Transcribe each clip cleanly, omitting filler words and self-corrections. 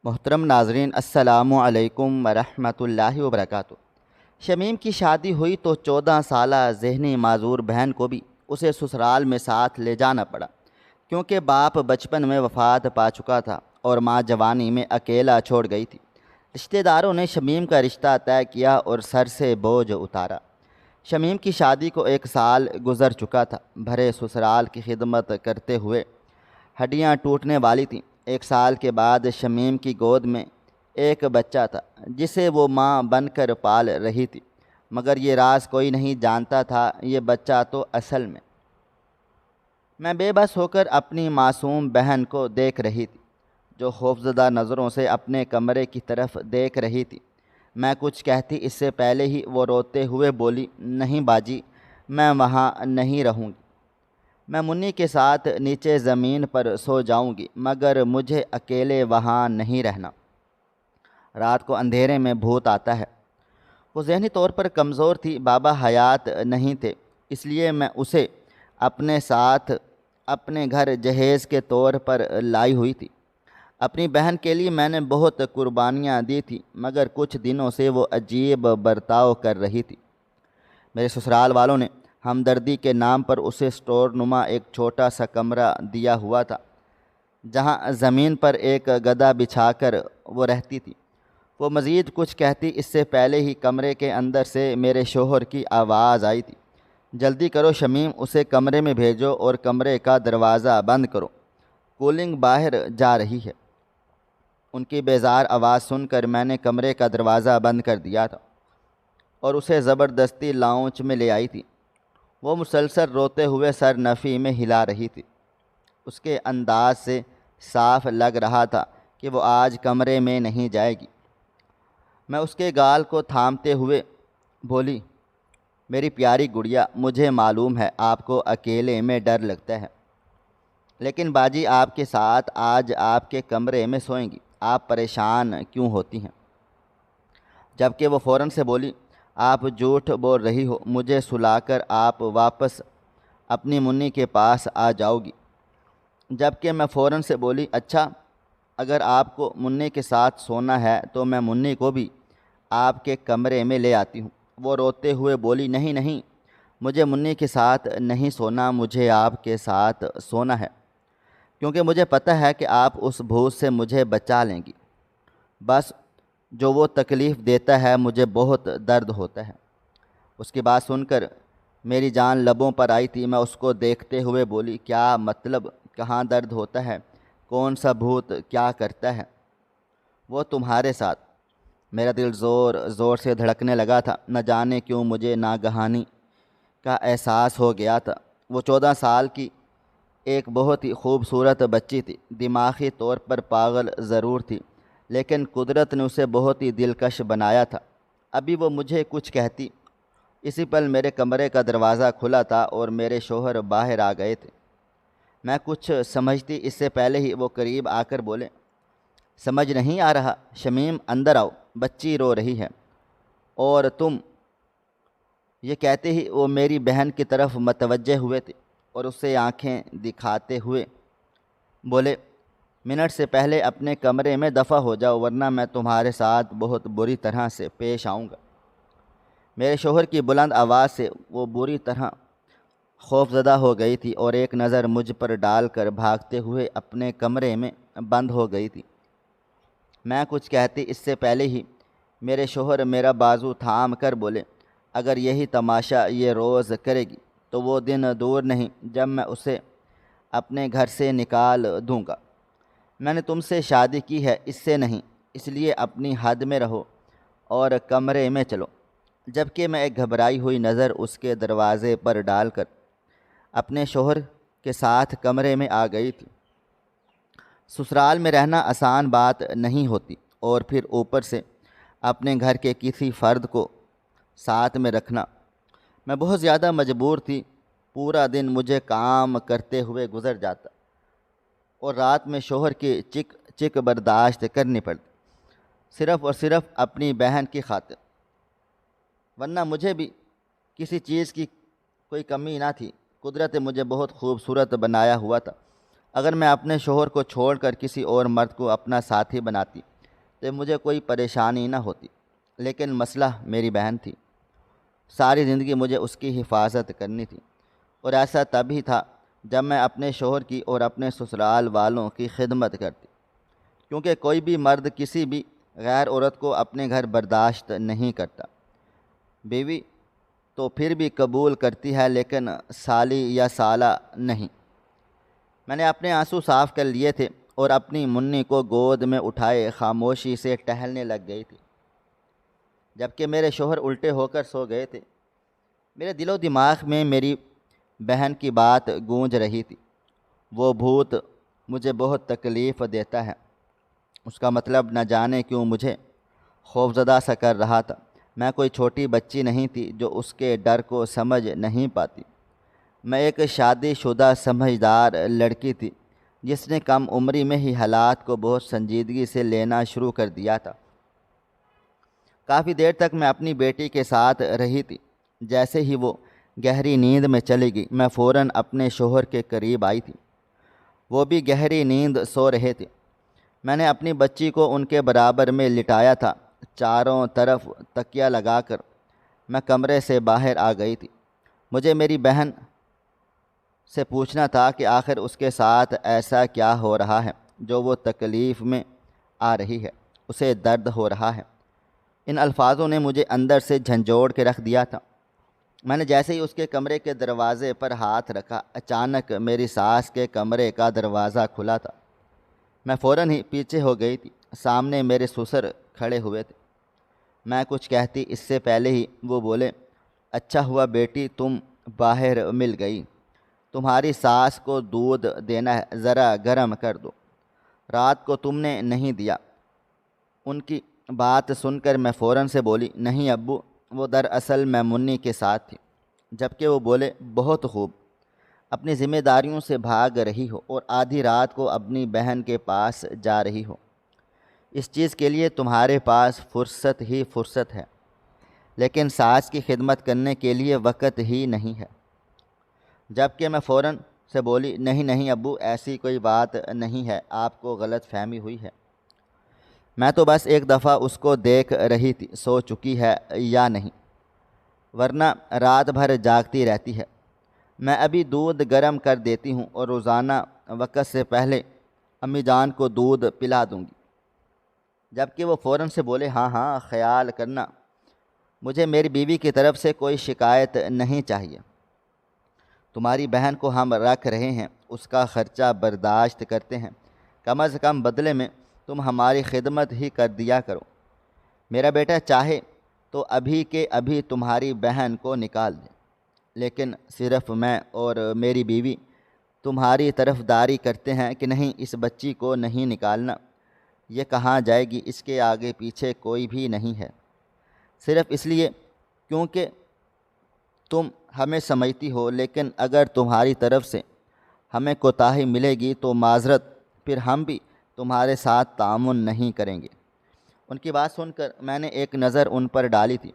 محترم ناظرین، السلام علیکم ورحمۃ اللہ وبرکاتہ۔ شمیم کی شادی ہوئی تو 14 سالہ ذہنی معذور بہن کو بھی اسے سسرال میں ساتھ لے جانا پڑا، کیونکہ باپ بچپن میں وفات پا چکا تھا اور ماں جوانی میں اکیلا چھوڑ گئی تھی۔ رشتہ داروں نے شمیم کا رشتہ طے کیا اور سر سے بوجھ اتارا۔ شمیم کی شادی کو 1 سال گزر چکا تھا۔ بھرے سسرال کی خدمت کرتے ہوئے ہڈیاں ٹوٹنے والی تھیں۔ 1 سال کے بعد شمیم کی گود میں ایک بچہ تھا جسے وہ ماں بن کر پال رہی تھی، مگر یہ راز کوئی نہیں جانتا تھا، یہ بچہ تو اصل میں بے بس ہو کر اپنی معصوم بہن کو دیکھ رہی تھی، جو خوفزدہ نظروں سے اپنے کمرے کی طرف دیکھ رہی تھی۔ میں کچھ کہتی اس سے پہلے ہی وہ روتے ہوئے بولی، نہیں باجی، میں وہاں نہیں رہوں گی۔ میں منی کے ساتھ نیچے زمین پر سو جاؤں گی، مگر مجھے اکیلے وہاں نہیں رہنا۔ رات کو اندھیرے میں بھوت آتا ہے۔ وہ ذہنی طور پر کمزور تھی، بابا حیات نہیں تھے، اس لیے میں اسے اپنے ساتھ اپنے گھر جہیز کے طور پر لائی ہوئی تھی۔ اپنی بہن کے لیے میں نے بہت قربانیاں دی تھیں، مگر کچھ دنوں سے وہ عجیب برتاؤ کر رہی تھی۔ میرے سسرال والوں نے ہمدردی کے نام پر اسے سٹور نما ایک چھوٹا سا کمرہ دیا ہوا تھا، جہاں زمین پر ایک گدا بچھا کر وہ رہتی تھی۔ وہ مزید کچھ کہتی اس سے پہلے ہی کمرے کے اندر سے میرے شوہر کی آواز آئی تھی، جلدی کرو شمیم، اسے کمرے میں بھیجو اور کمرے کا دروازہ بند کرو، کولنگ باہر جا رہی ہے۔ ان کی بیزار آواز سن کر میں نے کمرے کا دروازہ بند کر دیا تھا اور اسے زبردستی لاؤنج میں لے آئی تھی۔ وہ مسلسل روتے ہوئے سر نفی میں ہلا رہی تھی۔ اس کے انداز سے صاف لگ رہا تھا کہ وہ آج کمرے میں نہیں جائے گی۔ میں اس کے گال کو تھامتے ہوئے بولی، میری پیاری گڑیا، مجھے معلوم ہے آپ کو اکیلے میں ڈر لگتا ہے، لیکن باجی آپ کے ساتھ آج آپ کے کمرے میں سوئیں گی، آپ پریشان کیوں ہوتی ہیں؟ جبکہ وہ فوراً سے بولی، آپ جھوٹ بول رہی ہو، مجھے سلا کر آپ واپس اپنی منی کے پاس آ جاؤ گی۔ جبکہ میں فوراً سے بولی، اچھا، اگر آپ کو منی کے ساتھ سونا ہے تو میں منی کو بھی آپ کے کمرے میں لے آتی ہوں۔ وہ روتے ہوئے بولی، نہیں نہیں، مجھے منی کے ساتھ نہیں سونا، مجھے آپ کے ساتھ سونا ہے، کیونکہ مجھے پتہ ہے کہ آپ اس بھوت سے مجھے بچا لیں گی۔ بس جو وہ تکلیف دیتا ہے مجھے بہت درد ہوتا ہے۔ اس کی بات سن کر میری جان لبوں پر آئی تھی۔ میں اس کو دیکھتے ہوئے بولی، کیا مطلب، کہاں درد ہوتا ہے، کون سا بھوت کیا کرتا ہے؟ وہ تمہارے ساتھ۔ میرا دل زور زور سے دھڑکنے لگا تھا، نہ جانے کیوں مجھے ناگہانی کا احساس ہو گیا تھا۔ وہ 14 سال کی ایک بہت ہی خوبصورت بچی تھی، دماغی طور پر پاگل ضرور تھی، لیکن قدرت نے اسے بہت ہی دلکش بنایا تھا۔ ابھی وہ مجھے کچھ کہتی، اسی پل میرے کمرے کا دروازہ کھلا تھا اور میرے شوہر باہر آ گئے تھے۔ میں کچھ سمجھتی اس سے پہلے ہی وہ قریب آ کر بولے، سمجھ نہیں آ رہا شمیم، اندر آؤ، بچی رو رہی ہے۔ اور تم، یہ کہتے ہی وہ میری بہن کی طرف متوجہ ہوئے تھے اور اسے آنکھیں دکھاتے ہوئے بولے، منٹ سے پہلے اپنے کمرے میں دفع ہو جاؤ، ورنہ میں تمہارے ساتھ بہت بری طرح سے پیش آؤں گا۔ میرے شوہر کی بلند آواز سے وہ بری طرح خوفزدہ ہو گئی تھی اور ایک نظر مجھ پر ڈال کر بھاگتے ہوئے اپنے کمرے میں بند ہو گئی تھی۔ میں کچھ کہتی اس سے پہلے ہی میرے شوہر میرا بازو تھام کر بولے، اگر یہی تماشا یہ روز کرے گی تو وہ دن دور نہیں جب میں اسے اپنے گھر سے نکال دوں گا۔ میں نے تم سے شادی کی ہے، اس سے نہیں، اس لیے اپنی حد میں رہو اور کمرے میں چلو۔ جبکہ میں ایک گھبرائی ہوئی نظر اس کے دروازے پر ڈال کر اپنے شوہر کے ساتھ کمرے میں آ گئی تھی۔ سسرال میں رہنا آسان بات نہیں ہوتی، اور پھر اوپر سے اپنے گھر کے کسی فرد کو ساتھ میں رکھنا۔ میں بہت زیادہ مجبور تھی۔ پورا دن مجھے کام کرتے ہوئے گزر جاتا اور رات میں شوہر کی چک چک برداشت کرنی پڑتی، صرف اور صرف اپنی بہن کی خاطر، ورنہ مجھے بھی کسی چیز کی کوئی کمی نہ تھی۔ قدرت نے مجھے بہت خوبصورت بنایا ہوا تھا، اگر میں اپنے شوہر کو چھوڑ کر کسی اور مرد کو اپنا ساتھی بناتی تو مجھے کوئی پریشانی نہ ہوتی، لیکن مسئلہ میری بہن تھی۔ ساری زندگی مجھے اس کی حفاظت کرنی تھی، اور ایسا تب ہی تھا جب میں اپنے شوہر کی اور اپنے سسرال والوں کی خدمت کرتی، کیونکہ کوئی بھی مرد کسی بھی غیر عورت کو اپنے گھر برداشت نہیں کرتا۔ بیوی تو پھر بھی قبول کرتی ہے، لیکن سالی یا سالہ نہیں۔ میں نے اپنے آنسو صاف کر لیے تھے اور اپنی منی کو گود میں اٹھائے خاموشی سے ٹہلنے لگ گئی تھی، جبکہ میرے شوہر الٹے ہو کر سو گئے تھے۔ میرے دل و دماغ میں میری بہن کی بات گونج رہی تھی، وہ بھوت مجھے بہت تکلیف دیتا ہے، اس کا مطلب نہ جانے کیوں مجھے خوفزدہ سا کر رہا تھا۔ میں کوئی چھوٹی بچی نہیں تھی جو اس کے ڈر کو سمجھ نہیں پاتی۔ میں ایک شادی شدہ سمجھدار لڑکی تھی جس نے کم عمری میں ہی حالات کو بہت سنجیدگی سے لینا شروع کر دیا تھا۔ کافی دیر تک میں اپنی بیٹی کے ساتھ رہی تھی۔ جیسے ہی وہ گہری نیند میں چلی گئی، میں فوراً اپنے شوہر کے قریب آئی تھی۔ وہ بھی گہری نیند سو رہے تھے۔ میں نے اپنی بچی کو ان کے برابر میں لٹایا تھا۔ چاروں طرف تکیہ لگا کر میں کمرے سے باہر آ گئی تھی۔ مجھے میری بہن سے پوچھنا تھا کہ آخر اس کے ساتھ ایسا کیا ہو رہا ہے جو وہ تکلیف میں آ رہی ہے، اسے درد ہو رہا ہے۔ ان الفاظوں نے مجھے اندر سے جھنجھوڑ کے رکھ دیا تھا۔ میں نے جیسے ہی اس کے کمرے کے دروازے پر ہاتھ رکھا، اچانک میری ساس کے کمرے کا دروازہ کھلا تھا۔ میں فوراً ہی پیچھے ہو گئی تھی۔ سامنے میرے سسر کھڑے ہوئے تھے۔ میں کچھ کہتی اس سے پہلے ہی وہ بولے، اچھا ہوا بیٹی تم باہر مل گئی، تمہاری ساس کو دودھ دینا ہے، ذرا گرم کر دو، رات کو تم نے نہیں دیا۔ ان کی بات سن کر میں فوراً سے بولی، نہیں ابو، وہ دراصل میں منی کے ساتھ تھی۔ جبکہ وہ بولے، بہت خوب، اپنی ذمہ داریوں سے بھاگ رہی ہو اور آدھی رات کو اپنی بہن کے پاس جا رہی ہو، اس چیز کے لیے تمہارے پاس فرصت ہی فرصت ہے، لیکن ساس کی خدمت کرنے کے لیے وقت ہی نہیں ہے۔ جبکہ میں فوراً سے بولی، نہیں نہیں ابو، ایسی کوئی بات نہیں ہے، آپ کو غلط فہمی ہوئی ہے، میں تو بس ایک دفعہ اس کو دیکھ رہی تھی، سو چکی ہے یا نہیں، ورنہ رات بھر جاگتی رہتی ہے۔ میں ابھی دودھ گرم کر دیتی ہوں اور روزانہ وقت سے پہلے امی جان کو دودھ پلا دوں گی۔ جبکہ وہ فوراً سے بولے، ہاں ہاں، خیال کرنا، مجھے میری بیوی کی طرف سے کوئی شکایت نہیں چاہیے۔ تمہاری بہن کو ہم رکھ رہے ہیں، اس کا خرچہ برداشت کرتے ہیں، کم از کم بدلے میں تم ہماری خدمت ہی کر دیا کرو۔ میرا بیٹا چاہے تو ابھی کے ابھی تمہاری بہن کو نکال دے، لیکن صرف میں اور میری بیوی تمہاری طرفداری کرتے ہیں کہ نہیں، اس بچی کو نہیں نکالنا، یہ کہاں جائے گی، اس کے آگے پیچھے کوئی بھی نہیں ہے، صرف اس لیے کیونکہ تم ہمیں سمجھتی ہو، لیکن اگر تمہاری طرف سے ہمیں کوتاہی ملے گی تو معذرت، پھر ہم بھی تمہارے ساتھ تعاون نہیں کریں گے۔ ان کی بات سن کر میں نے ایک نظر ان پر ڈالی تھی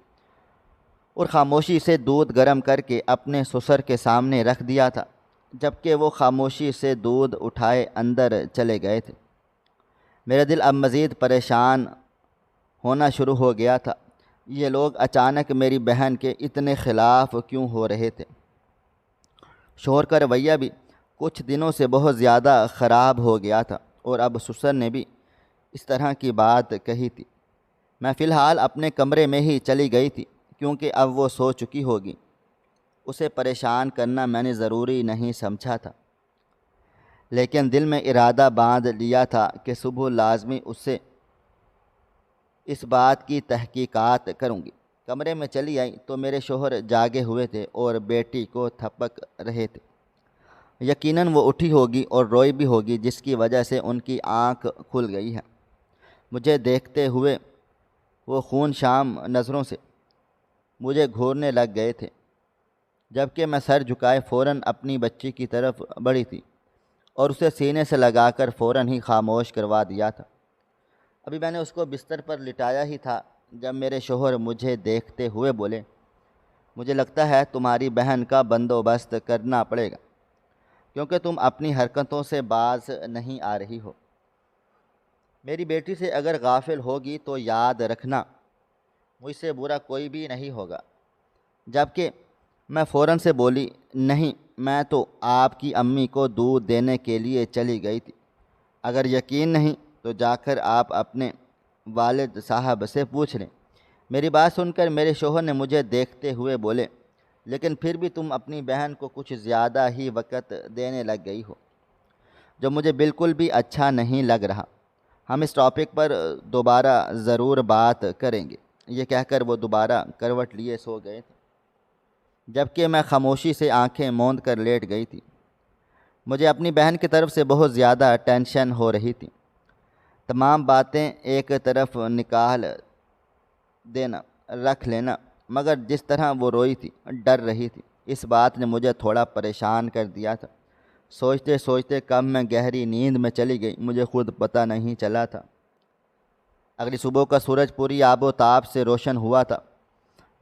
اور خاموشی سے دودھ گرم کر کے اپنے سسر کے سامنے رکھ دیا تھا، جبکہ وہ خاموشی سے دودھ اٹھائے اندر چلے گئے تھے۔ میرا دل اب مزید پریشان ہونا شروع ہو گیا تھا۔ یہ لوگ اچانک میری بہن کے اتنے خلاف کیوں ہو رہے تھے؟ شوہر کا رویہ بھی کچھ دنوں سے بہت زیادہ خراب ہو گیا تھا، اور اب سسر نے بھی اس طرح کی بات کہی تھی۔ میں فی الحال اپنے کمرے میں ہی چلی گئی تھی، کیونکہ اب وہ سو چکی ہوگی، اسے پریشان کرنا میں نے ضروری نہیں سمجھا تھا، لیکن دل میں ارادہ باندھ لیا تھا کہ صبح لازمی اس سے اس بات کی تحقیقات کروں گی۔ کمرے میں چلی آئی تو میرے شوہر جاگے ہوئے تھے اور بیٹی کو تھپک رہے تھے۔ یقیناً وہ اٹھی ہوگی اور روئی بھی ہوگی، جس کی وجہ سے ان کی آنکھ کھل گئی ہے۔ مجھے دیکھتے ہوئے وہ خون شام نظروں سے مجھے گھورنے لگ گئے تھے، جبکہ میں سر جھکائے فوراً اپنی بچی کی طرف بڑھی تھی اور اسے سینے سے لگا کر فوراً ہی خاموش کروا دیا تھا۔ ابھی میں نے اس کو بستر پر لٹایا ہی تھا جب میرے شوہر مجھے دیکھتے ہوئے بولے، مجھے لگتا ہے تمہاری بہن کا بندوبست کرنا پڑے گا۔ کیونکہ تم اپنی حرکتوں سے باز نہیں آ رہی ہو۔ میری بیٹی سے اگر غافل ہوگی تو یاد رکھنا مجھ سے برا کوئی بھی نہیں ہوگا۔ جبکہ میں فوراً سے بولی، نہیں، میں تو آپ کی امی کو دودھ دینے کے لیے چلی گئی تھی۔ اگر یقین نہیں تو جا کر آپ اپنے والد صاحب سے پوچھ لیں۔ میری بات سن کر میرے شوہر نے مجھے دیکھتے ہوئے بولے، لیکن پھر بھی تم اپنی بہن کو کچھ زیادہ ہی وقت دینے لگ گئی ہو، جو مجھے بالکل بھی اچھا نہیں لگ رہا۔ ہم اس ٹاپک پر دوبارہ ضرور بات کریں گے۔ یہ کہہ کر وہ دوبارہ کروٹ لیے سو گئے تھے، جبکہ میں خاموشی سے آنکھیں موند کر لیٹ گئی تھی۔ مجھے اپنی بہن کی طرف سے بہت زیادہ ٹینشن ہو رہی تھی۔ تمام باتیں ایک طرف نکال دینا، رکھ لینا، مگر جس طرح وہ روئی تھی، ڈر رہی تھی، اس بات نے مجھے تھوڑا پریشان کر دیا تھا۔ سوچتے سوچتے کب میں گہری نیند میں چلی گئی مجھے خود پتہ نہیں چلا تھا۔ اگلی صبح کا سورج پوری آب و تاب سے روشن ہوا تھا۔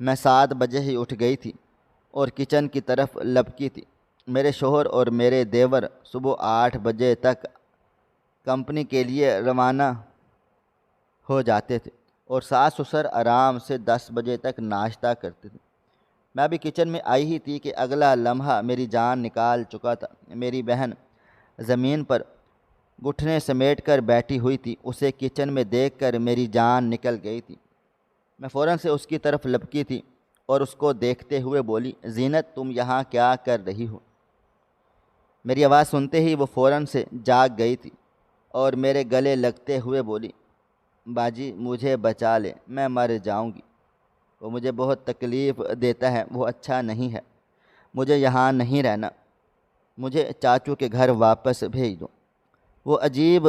میں 7 بجے ہی اٹھ گئی تھی اور کچن کی طرف لپکی تھی۔ میرے شوہر اور میرے دیور صبح 8 بجے تک کمپنی کے لیے روانہ ہو جاتے تھے اور ساس سسر آرام سے 10 بجے تک ناشتہ کرتے تھے۔ میں ابھی کچن میں آئی ہی تھی کہ اگلا لمحہ میری جان نکال چکا تھا۔ میری بہن زمین پر گھٹنے سمیٹ کر بیٹھی ہوئی تھی۔ اسے کچن میں دیکھ کر میری جان نکل گئی تھی۔ میں فوراً سے اس کی طرف لپکی تھی اور اس کو دیکھتے ہوئے بولی، زینت، تم یہاں کیا کر رہی ہو؟ میری آواز سنتے ہی وہ فوراً سے جاگ گئی تھی اور میرے گلے لگتے ہوئے بولی، باجی مجھے بچا لے، میں مر جاؤں گی۔ وہ مجھے بہت تکلیف دیتا ہے، وہ اچھا نہیں ہے، مجھے یہاں نہیں رہنا، مجھے چاچو کے گھر واپس بھیج دو۔ وہ عجیب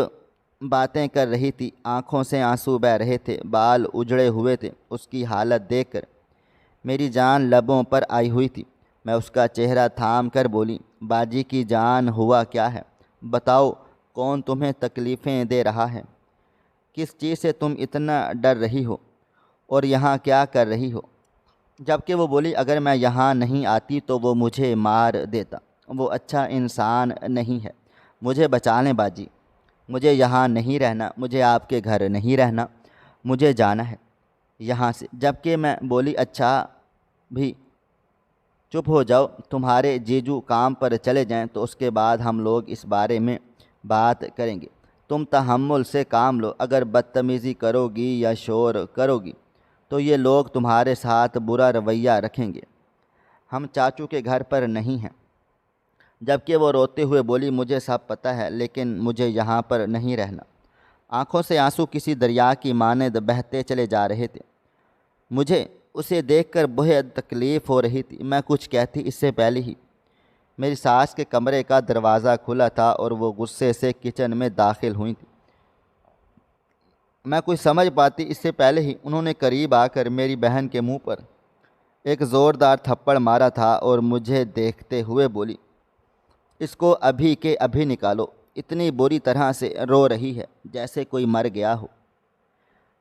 باتیں کر رہی تھی، آنکھوں سے آنسو بہہ رہے تھے، بال اجڑے ہوئے تھے۔ اس کی حالت دیکھ کر میری جان لبوں پر آئی ہوئی تھی۔ میں اس کا چہرہ تھام کر بولی، باجی کی جان، ہوا کیا ہے؟ بتاؤ، کون تمہیں تکلیفیں دے رہا ہے؟ کس چیز سے تم اتنا ڈر رہی ہو اور یہاں کیا کر رہی ہو؟ جبکہ وہ بولی، اگر میں یہاں نہیں آتی تو وہ مجھے مار دیتا، وہ اچھا انسان نہیں ہے، مجھے بچا لیں باجی، مجھے یہاں نہیں رہنا، مجھے آپ کے گھر نہیں رہنا، مجھے جانا ہے یہاں سے۔ جبکہ میں بولی، اچھا بھی چپ ہو جاؤ، تمہارے جیجو کام پر چلے جائیں تو اس کے بعد ہم لوگ اس بارے میں بات کریں گے، تم تحمل سے کام لو، اگر بدتمیزی کرو گی یا شور کرو گی تو یہ لوگ تمہارے ساتھ برا رویہ رکھیں گے۔ ہم چاچو کے گھر پر نہیں ہیں۔ جبکہ وہ روتے ہوئے بولی، مجھے سب پتہ ہے، لیکن مجھے یہاں پر نہیں رہنا۔ آنکھوں سے آنسو کسی دریا کی مانند بہتے چلے جا رہے تھے۔ مجھے اسے دیکھ کر بہت تکلیف ہو رہی تھی۔ میں کچھ کہتی اس سے پہلے ہی میری ساس کے کمرے کا دروازہ کھلا تھا اور وہ غصے سے کچن میں داخل ہوئی تھی۔ میں کچھ سمجھ پاتی اس سے پہلے ہی انہوں نے قریب آ کر میری بہن کے منہ پر ایک زوردار تھپڑ مارا تھا اور مجھے دیکھتے ہوئے بولی، اس کو ابھی کے ابھی نکالو، اتنی بری طرح سے رو رہی ہے جیسے کوئی مر گیا ہو۔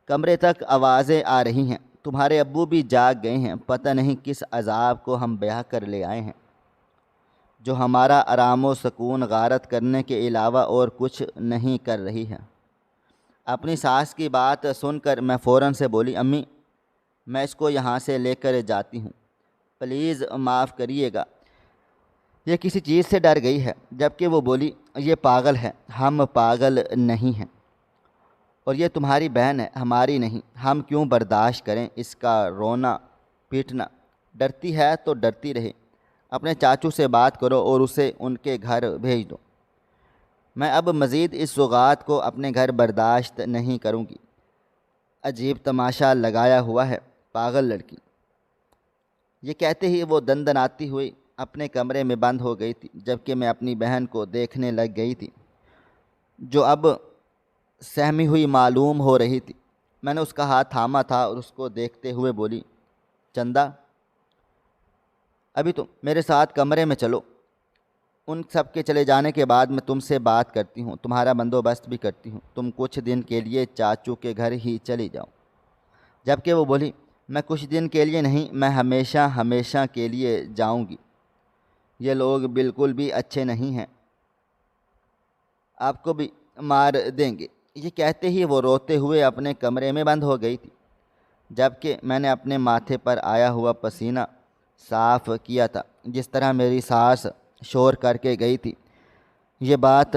کمرے تک آوازیں آ رہی ہیں، تمہارے ابو بھی جاگ گئے ہیں، پتہ نہیں کس عذاب کو ہم بیاہ کر لے آئے ہیں، جو ہمارا آرام و سکون غارت کرنے کے علاوہ اور کچھ نہیں کر رہی ہے۔ اپنی ساس کی بات سن کر میں فوراً سے بولی، امی، میں اس کو یہاں سے لے کر جاتی ہوں، پلیز معاف کریے گا، یہ کسی چیز سے ڈر گئی ہے۔ جبکہ وہ بولی، یہ پاگل ہے، ہم پاگل نہیں ہیں، اور یہ تمہاری بہن ہے، ہماری نہیں، ہم کیوں برداشت کریں اس کا رونا پیٹنا؟ ڈرتی ہے تو ڈرتی رہے، اپنے چاچو سے بات کرو اور اسے ان کے گھر بھیج دو۔ میں اب مزید اس سوغات کو اپنے گھر برداشت نہیں کروں گی۔ عجیب تماشا لگایا ہوا ہے، پاگل لڑکی۔ یہ کہتے ہی وہ دندناتی ہوئی اپنے کمرے میں بند ہو گئی تھی، جبکہ میں اپنی بہن کو دیکھنے لگ گئی تھی، جو اب سہمی ہوئی معلوم ہو رہی تھی۔ میں نے اس کا ہاتھ تھاما تھا اور اس کو دیکھتے ہوئے بولی، چندہ، ابھی تم میرے ساتھ کمرے میں چلو، ان سب کے چلے جانے کے بعد میں تم سے بات کرتی ہوں، تمہارا بندوبست بھی کرتی ہوں، تم کچھ دن کے لیے چاچو کے گھر ہی چلی جاؤ۔ جبکہ وہ بولی، میں کچھ دن کے لیے نہیں، میں ہمیشہ ہمیشہ کے لیے جاؤں گی، یہ لوگ بالکل بھی اچھے نہیں ہیں، آپ کو بھی مار دیں گے۔ یہ کہتے ہی وہ روتے ہوئے اپنے کمرے میں بند ہو گئی تھی، جبکہ میں نے اپنے ماتھے پر آیا ہوا پسینہ صاف کیا تھا۔ جس طرح میری ساس شور کر کے گئی تھی، یہ بات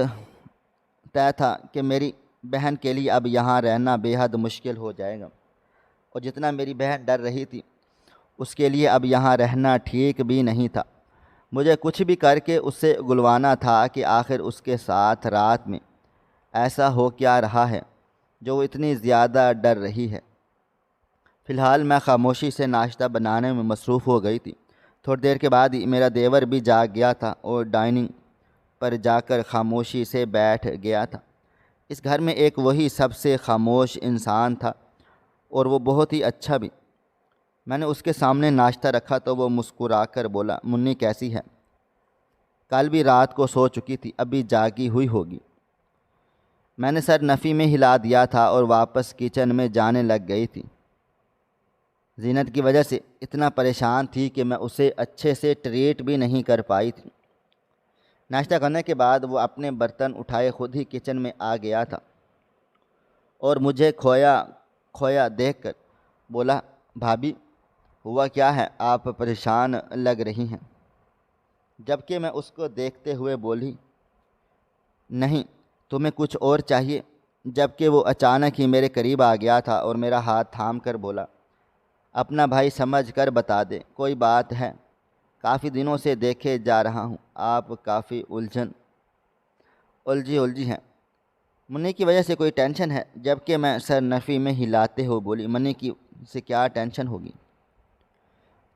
طے تھا کہ میری بہن کے لیے اب یہاں رہنا بے حد مشکل ہو جائے گا، اور جتنا میری بہن ڈر رہی تھی اس کے لیے اب یہاں رہنا ٹھیک بھی نہیں تھا۔ مجھے کچھ بھی کر کے اس سے گلوانا تھا کہ آخر اس کے ساتھ رات میں ایسا ہو کیا رہا ہے جو وہ اتنی زیادہ ڈر رہی ہے۔ فی الحال میں خاموشی سے ناشتہ بنانے میں مصروف ہو گئی تھی۔ تھوڑی دیر کے بعد ہی میرا دیور بھی جاگ گیا تھا اور ڈائننگ پر جا کر خاموشی سے بیٹھ گیا تھا۔ اس گھر میں ایک وہی سب سے خاموش انسان تھا، اور وہ بہت ہی اچھا بھی۔ میں نے اس کے سامنے ناشتہ رکھا تو وہ مسکرا کر بولا، منی کیسی ہے؟ کل بھی رات کو سو چکی تھی، ابھی جاگی ہوئی ہوگی۔ میں نے سر نفی میں ہلا دیا تھا اور واپس کچن میں جانے لگ گئی تھی۔ زینت کی وجہ سے اتنا پریشان تھی کہ میں اسے اچھے سے ٹریٹ بھی نہیں کر پائی تھی۔ ناشتہ کرنے کے بعد وہ اپنے برتن اٹھائے خود ہی کچن میں آ گیا تھا اور مجھے کھویا دیکھ کر بولا، بھابھی ہوا کیا ہے؟ آپ پریشان لگ رہی ہیں۔ جبکہ میں اس کو دیکھتے ہوئے بولی، نہیں، تمہیں کچھ اور چاہیے؟ جبکہ وہ اچانک ہی میرے قریب آ گیا تھا اور میرا ہاتھ تھام کر بولا، اپنا بھائی سمجھ کر بتا دے، کوئی بات ہے؟ کافی دنوں سے دیکھے جا رہا ہوں آپ کافی الجھی ہیں۔ منی کی وجہ سے کوئی ٹینشن ہے؟ جبکہ میں سر نفی میں ہلاتے ہوئے بولی، منی کی سے کیا ٹینشن ہوگی؟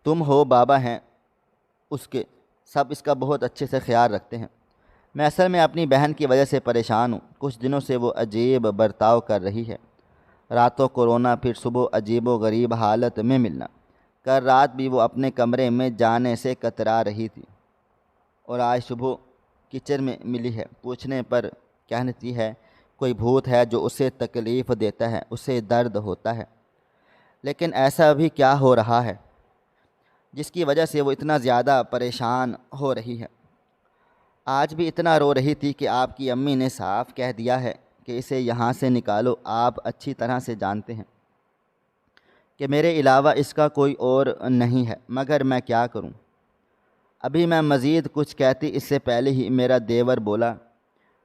تم ہو، بابا ہیں اس کے، سب اس کا بہت اچھے سے خیال رکھتے ہیں۔ میں اصل میں اپنی بہن کی وجہ سے پریشان ہوں۔ کچھ دنوں سے وہ عجیب برتاؤ کر رہی ہے، راتوں کو رونا، پھر صبح عجیب و غریب حالت میں ملنا۔ کل رات بھی وہ اپنے کمرے میں جانے سے کترا رہی تھی، اور آج صبح کچن میں ملی ہے۔ پوچھنے پر کہتی ہے کوئی بھوت ہے جو اسے تکلیف دیتا ہے، اسے درد ہوتا ہے۔ لیکن ایسا بھی کیا ہو رہا ہے جس کی وجہ سے وہ اتنا زیادہ پریشان ہو رہی ہے؟ آج بھی اتنا رو رہی تھی کہ آپ کی امی نے صاف کہہ دیا ہے کہ اسے یہاں سے نکالو۔ آپ اچھی طرح سے جانتے ہیں کہ میرے علاوہ اس کا کوئی اور نہیں ہے، مگر میں کیا کروں؟ ابھی میں مزید کچھ کہتی اس سے پہلے ہی میرا دیور بولا،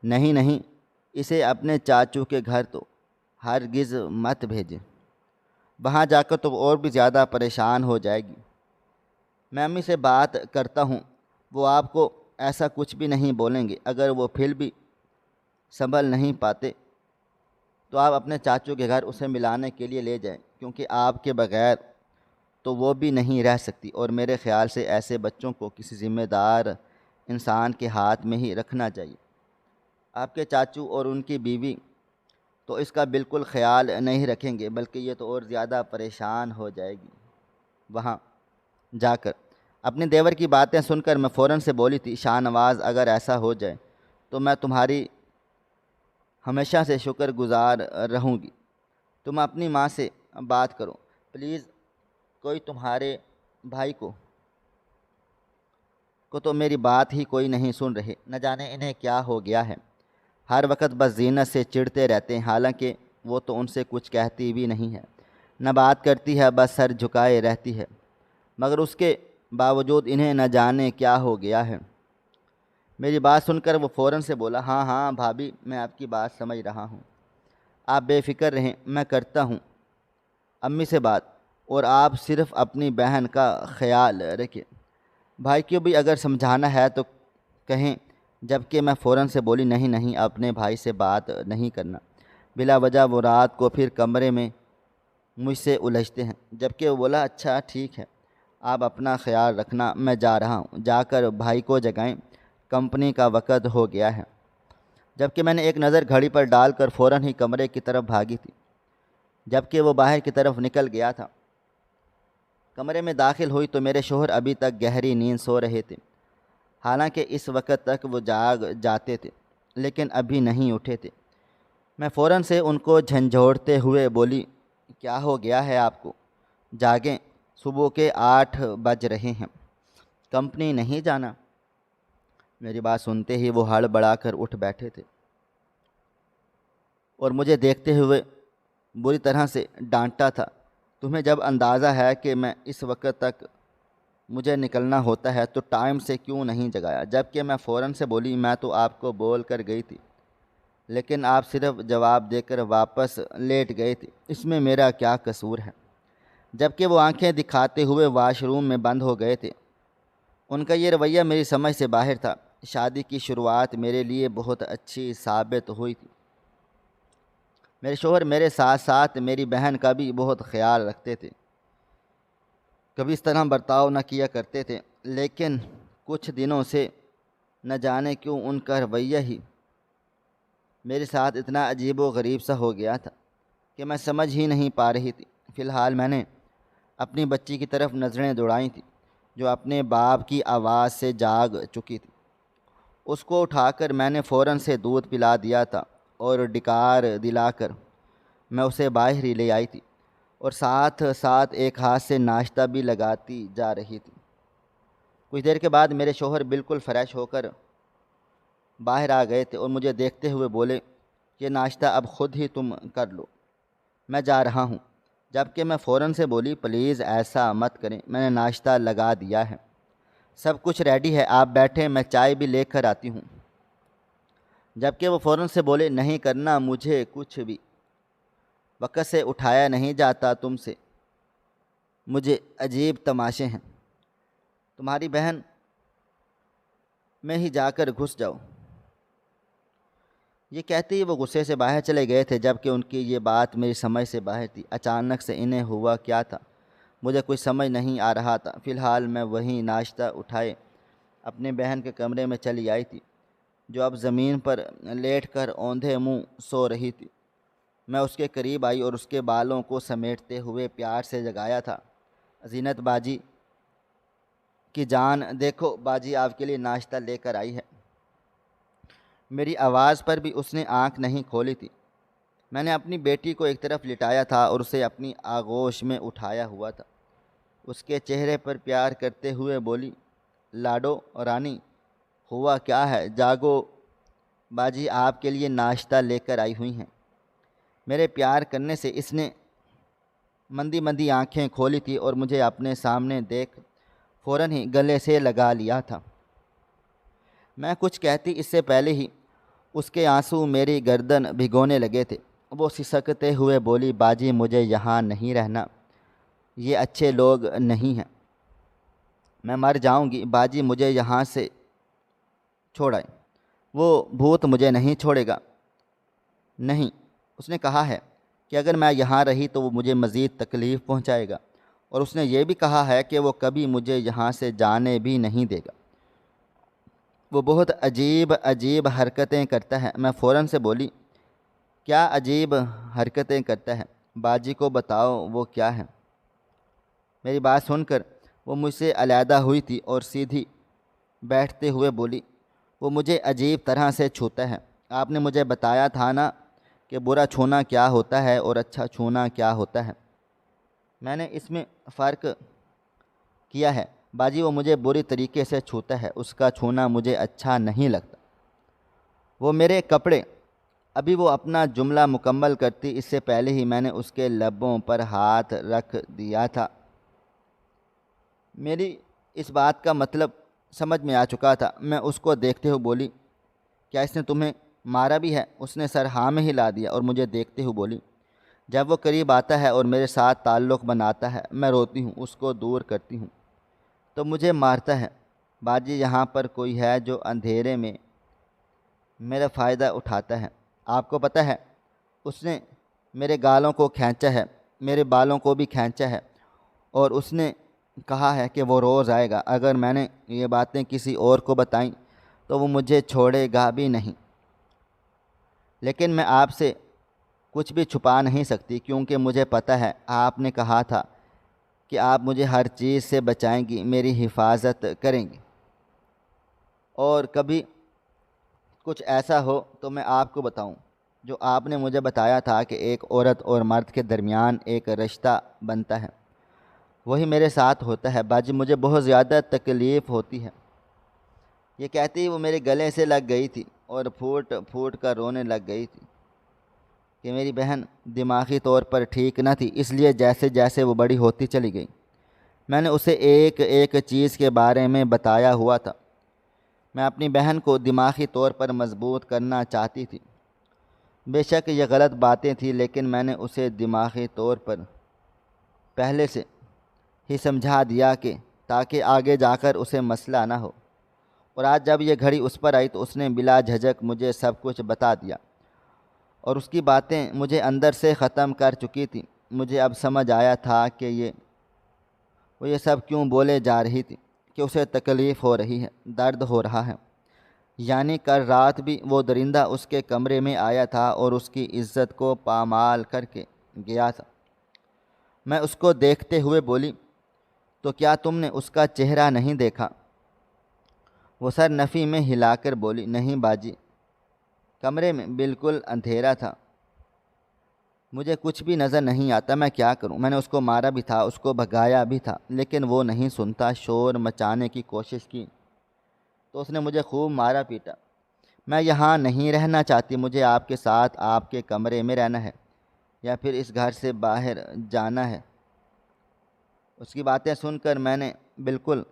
نہیں، اسے اپنے چاچو کے گھر تو ہرگز مت بھیجیں، وہاں جا کر تو وہ اور بھی زیادہ پریشان ہو جائے گی۔ میں امی سے بات کرتا ہوں، وہ آپ کو ایسا کچھ بھی نہیں بولیں گے۔ اگر وہ پھر بھی سنبھل نہیں پاتے تو آپ اپنے چاچو کے گھر اسے ملانے کے لیے لے جائیں، کیونکہ آپ کے بغیر تو وہ بھی نہیں رہ سکتی، اور میرے خیال سے ایسے بچوں کو کسی ذمہ دار انسان کے ہاتھ میں ہی رکھنا چاہیے۔ آپ کے چاچو اور ان کی بیوی تو اس کا بالکل خیال نہیں رکھیں گے، بلکہ یہ تو اور زیادہ پریشان ہو جائے گی۔ وہاں جا کر اپنے دیور کی باتیں سن کر میں فوراً سے بولی تھی، شاہ نواز، اگر ایسا ہو جائے تو میں تمہاری ہمیشہ سے شکر گزار رہوں گی۔ تم اپنی ماں سے بات کرو پلیز، کوئی تمہارے بھائی کو تو میری بات ہی کوئی نہیں سن رہے، نہ جانے انہیں کیا ہو گیا ہے، ہر وقت بس زینت سے چڑھتے رہتے ہیں، حالانکہ وہ تو ان سے کچھ کہتی بھی نہیں ہے، نہ بات کرتی ہے، بس سر جھکائے رہتی ہے، مگر اس کے باوجود انہیں نہ جانے کیا ہو گیا ہے۔ میری بات سن کر وہ فوراً سے بولا، ہاں بھابھی، میں آپ کی بات سمجھ رہا ہوں، آپ بے فکر رہیں، میں کرتا ہوں امی سے بات، اور آپ صرف اپنی بہن کا خیال رکھیں۔ بھائی کو بھی اگر سمجھانا ہے تو کہیں۔ جبکہ میں فوراً سے بولی، نہیں، اپنے بھائی سے بات نہیں کرنا، بلا وجہ وہ رات کو پھر کمرے میں مجھ سے الجھتے ہیں۔ جبکہ وہ بولا، اچھا ٹھیک ہے، آپ اپنا خیال رکھنا، میں جا رہا ہوں، جا کر بھائی کو جگائیں، کمپنی کا وقت ہو گیا ہے۔ جبکہ میں نے ایک نظر گھڑی پر ڈال کر فوراً ہی کمرے کی طرف بھاگی تھی، جبکہ وہ باہر کی طرف نکل گیا تھا۔ کمرے میں داخل ہوئی تو میرے شوہر ابھی تک گہری نیند سو رہے تھے، حالانکہ اس وقت تک وہ جاگ جاتے تھے لیکن ابھی نہیں اٹھے تھے۔ میں فوراً سے ان کو جھنجھوڑتے ہوئے بولی، کیا ہو گیا ہے آپ کو؟ جاگیں، صبح کے 8 بج رہے ہیں، کمپنی نہیں جانا؟ میری بات سنتے ہی وہ ہڑبڑا کر اٹھ بیٹھے تھے اور مجھے دیکھتے ہوئے بری طرح سے ڈانٹا تھا۔ تمہیں جب اندازہ ہے کہ میں اس وقت تک مجھے نکلنا ہوتا ہے تو ٹائم سے کیوں نہیں جگایا؟ جبکہ میں فوراً سے بولی، میں تو آپ کو بول کر گئی تھی لیکن آپ صرف جواب دے کر واپس لیٹ گئے تھے، اس میں میرا کیا قصور ہے؟ جبکہ وہ آنکھیں دکھاتے ہوئے واش روم میں بند ہو گئے تھے۔ ان کا یہ رویہ میری سمجھ سے باہر تھا۔ شادی کی شروعات میرے لیے بہت اچھی ثابت ہوئی تھی۔ میرے شوہر میرے ساتھ ساتھ میری بہن کا بھی بہت خیال رکھتے تھے، کبھی اس طرح برتاؤ نہ کیا کرتے تھے، لیکن کچھ دنوں سے نہ جانے کیوں ان کا رویہ ہی میرے ساتھ اتنا عجیب و غریب سا ہو گیا تھا کہ میں سمجھ ہی نہیں پا رہی تھی۔ فی الحال میں نے اپنی بچی کی طرف نظریں دوڑائیں تھیں جو اپنے باپ کی آواز سے جاگ چکی تھی۔ اس کو اٹھا کر میں نے فوراً سے دودھ پلا دیا تھا اور ڈکار دلا کر میں اسے باہر ہی لے آئی تھی اور ساتھ ساتھ ایک ہاتھ سے ناشتہ بھی لگاتی جا رہی تھی۔ کچھ دیر کے بعد میرے شوہر بالکل فریش ہو کر باہر آ گئے تھے اور مجھے دیکھتے ہوئے بولے، یہ ناشتہ اب خود ہی تم کر لو، میں جا رہا ہوں۔ جبکہ میں فوراً سے بولی، پلیز ایسا مت کریں، میں نے ناشتہ لگا دیا ہے، سب کچھ ریڈی ہے، آپ بیٹھیں، میں چائے بھی لے کر آتی ہوں۔ جبکہ وہ فوراً سے بولے، نہیں کرنا، مجھے کچھ بھی وقت سے اٹھایا نہیں جاتا تم سے، مجھے عجیب تماشے ہیں، تمہاری بہن میں ہی جا کر گھس جاؤ۔ یہ کہتے ہی وہ غصے سے باہر چلے گئے تھے، جبکہ ان کی یہ بات میری سمجھ سے باہر تھی۔ اچانک سے انہیں ہوا کیا تھا مجھے کچھ سمجھ نہیں آ رہا تھا۔ فی الحال میں وہیں ناشتہ اٹھائے اپنے بہن کے کمرے میں چلی آئی تھی جو اب زمین پر لیٹ کر اوندھے منہ سو رہی تھی۔ میں اس کے قریب آئی اور اس کے بالوں کو سمیٹتے ہوئے پیار سے جگایا تھا، زینت باجی کی جان، دیکھو باجی آپ کے لیے ناشتہ لے کر آئی ہے۔ میری آواز پر بھی اس نے آنکھ نہیں کھولی تھی۔ میں نے اپنی بیٹی کو ایک طرف لٹایا تھا اور اسے اپنی آغوش میں اٹھایا ہوا تھا۔ اس کے چہرے پر پیار کرتے ہوئے بولی، لاڈو رانی، ہوا کیا ہے؟ جاگو، باجی آپ کے لیے ناشتہ لے کر آئی ہوئی ہیں۔ میرے پیار کرنے سے اس نے مندی مندی آنکھیں کھولی تھی اور مجھے اپنے سامنے دیکھ فوراً ہی گلے سے لگا لیا تھا۔ میں کچھ کہتی اس سے پہلے ہی اس کے آنسو میری گردن بھگونے لگے تھے۔ وہ سسکتے ہوئے بولی، باجی مجھے یہاں نہیں رہنا، یہ اچھے لوگ نہیں ہیں، میں مر جاؤں گی، باجی مجھے یہاں سے چھوڑائیں، وہ بھوت مجھے نہیں چھوڑے گا۔ نہیں، اس نے کہا ہے کہ اگر میں یہاں رہی تو وہ مجھے مزید تکلیف پہنچائے گا، اور اس نے یہ بھی کہا ہے کہ وہ کبھی مجھے یہاں سے جانے بھی نہیں دے گا۔ وہ بہت عجیب عجیب حرکتیں کرتا ہے۔ میں فوراً سے بولی، کیا عجیب حرکتیں کرتا ہے؟ باجی کو بتاؤ وہ کیا ہے۔ میری بات سن کر وہ مجھ سے علیحدہ ہوئی تھی اور سیدھی بیٹھتے ہوئے بولی، وہ مجھے عجیب طرح سے چھوتا ہے۔ آپ نے مجھے بتایا تھا نا کہ برا چھونا کیا ہوتا ہے اور اچھا چھونا کیا ہوتا ہے، میں نے اس میں فرق کیا ہے۔ باجی وہ مجھے بری طریقے سے چھوتا ہے، اس کا چھونا مجھے اچھا نہیں لگتا۔ وہ میرے کپڑے، ابھی وہ اپنا جملہ مکمل کرتی اس سے پہلے ہی میں نے اس کے لبوں پر ہاتھ رکھ دیا تھا۔ میری اس بات کا مطلب سمجھ میں آ چکا تھا۔ میں اس کو دیکھتے ہوئے بولی، کیا اس نے تمہیں مارا بھی ہے؟ اس نے سر ہاں میں ہلا دیا اور مجھے دیکھتے ہوئے بولی، جب وہ قریب آتا ہے اور میرے ساتھ تعلق بناتا ہے میں روتی ہوں، اس کو دور کرتی ہوں تو مجھے مارتا ہے۔ باجی یہاں پر کوئی ہے جو اندھیرے میں میرا فائدہ اٹھاتا ہے، آپ کو پتہ ہے اس نے میرے گالوں کو کھینچا ہے، میرے بالوں کو بھی کھینچا ہے، اور اس نے کہا ہے کہ وہ روز آئے گا۔ اگر میں نے یہ باتیں کسی اور کو بتائیں تو وہ مجھے چھوڑے گا بھی نہیں، لیکن میں آپ سے کچھ بھی چھپا نہیں سکتی کیونکہ مجھے پتہ ہے آپ نے کہا تھا کہ آپ مجھے ہر چیز سے بچائیں گی، میری حفاظت کریں گی، اور کبھی کچھ ایسا ہو تو میں آپ کو بتاؤں جو آپ نے مجھے بتایا تھا کہ ایک عورت اور مرد کے درمیان ایک رشتہ بنتا ہے، وہی میرے ساتھ ہوتا ہے۔ باجی مجھے بہت زیادہ تکلیف ہوتی ہے، یہ کہتے ہی وہ میرے گلے سے لگ گئی تھی اور پھوٹ پھوٹ کر رونے لگ گئی تھی کہ میری بہن دماغی طور پر ٹھیک نہ تھی، اس لیے جیسے جیسے وہ بڑی ہوتی چلی گئی میں نے اسے ایک ایک چیز کے بارے میں بتایا ہوا تھا۔ میں اپنی بہن کو دماغی طور پر مضبوط کرنا چاہتی تھی۔ بے شک یہ غلط باتیں تھیں، لیکن میں نے اسے دماغی طور پر پہلے سے ہی سمجھا دیا کہ تاکہ آگے جا کر اسے مسئلہ نہ ہو۔ اور آج جب یہ گھڑی اس پر آئی تو اس نے بلا جھجک مجھے سب کچھ بتا دیا، اور اس کی باتیں مجھے اندر سے ختم کر چکی تھیں۔ مجھے اب سمجھ آیا تھا کہ وہ یہ سب کیوں بولے جا رہی تھی، کہ اسے تکلیف ہو رہی ہے، درد ہو رہا ہے۔ یعنی کل رات بھی وہ درندہ اس کے کمرے میں آیا تھا اور اس کی عزت کو پامال کر کے گیا تھا۔ میں اس کو دیکھتے ہوئے بولی، تو کیا تم نے اس کا چہرہ نہیں دیکھا؟ وہ سر نفی میں ہلا کر بولی، نہیں باجی، کمرے میں بالکل اندھیرا تھا، مجھے کچھ بھی نظر نہیں آتا، میں کیا کروں؟ میں نے اس کو مارا بھی تھا، اس کو بھگایا بھی تھا، لیکن وہ نہیں سنتا۔ شور مچانے کی کوشش کی تو اس نے مجھے خوب مارا پیٹا۔ میں یہاں نہیں رہنا چاہتی، مجھے آپ کے ساتھ آپ کے کمرے میں رہنا ہے یا پھر اس گھر سے باہر جانا ہے۔ اس کی باتیں سن کر میں نے بالکل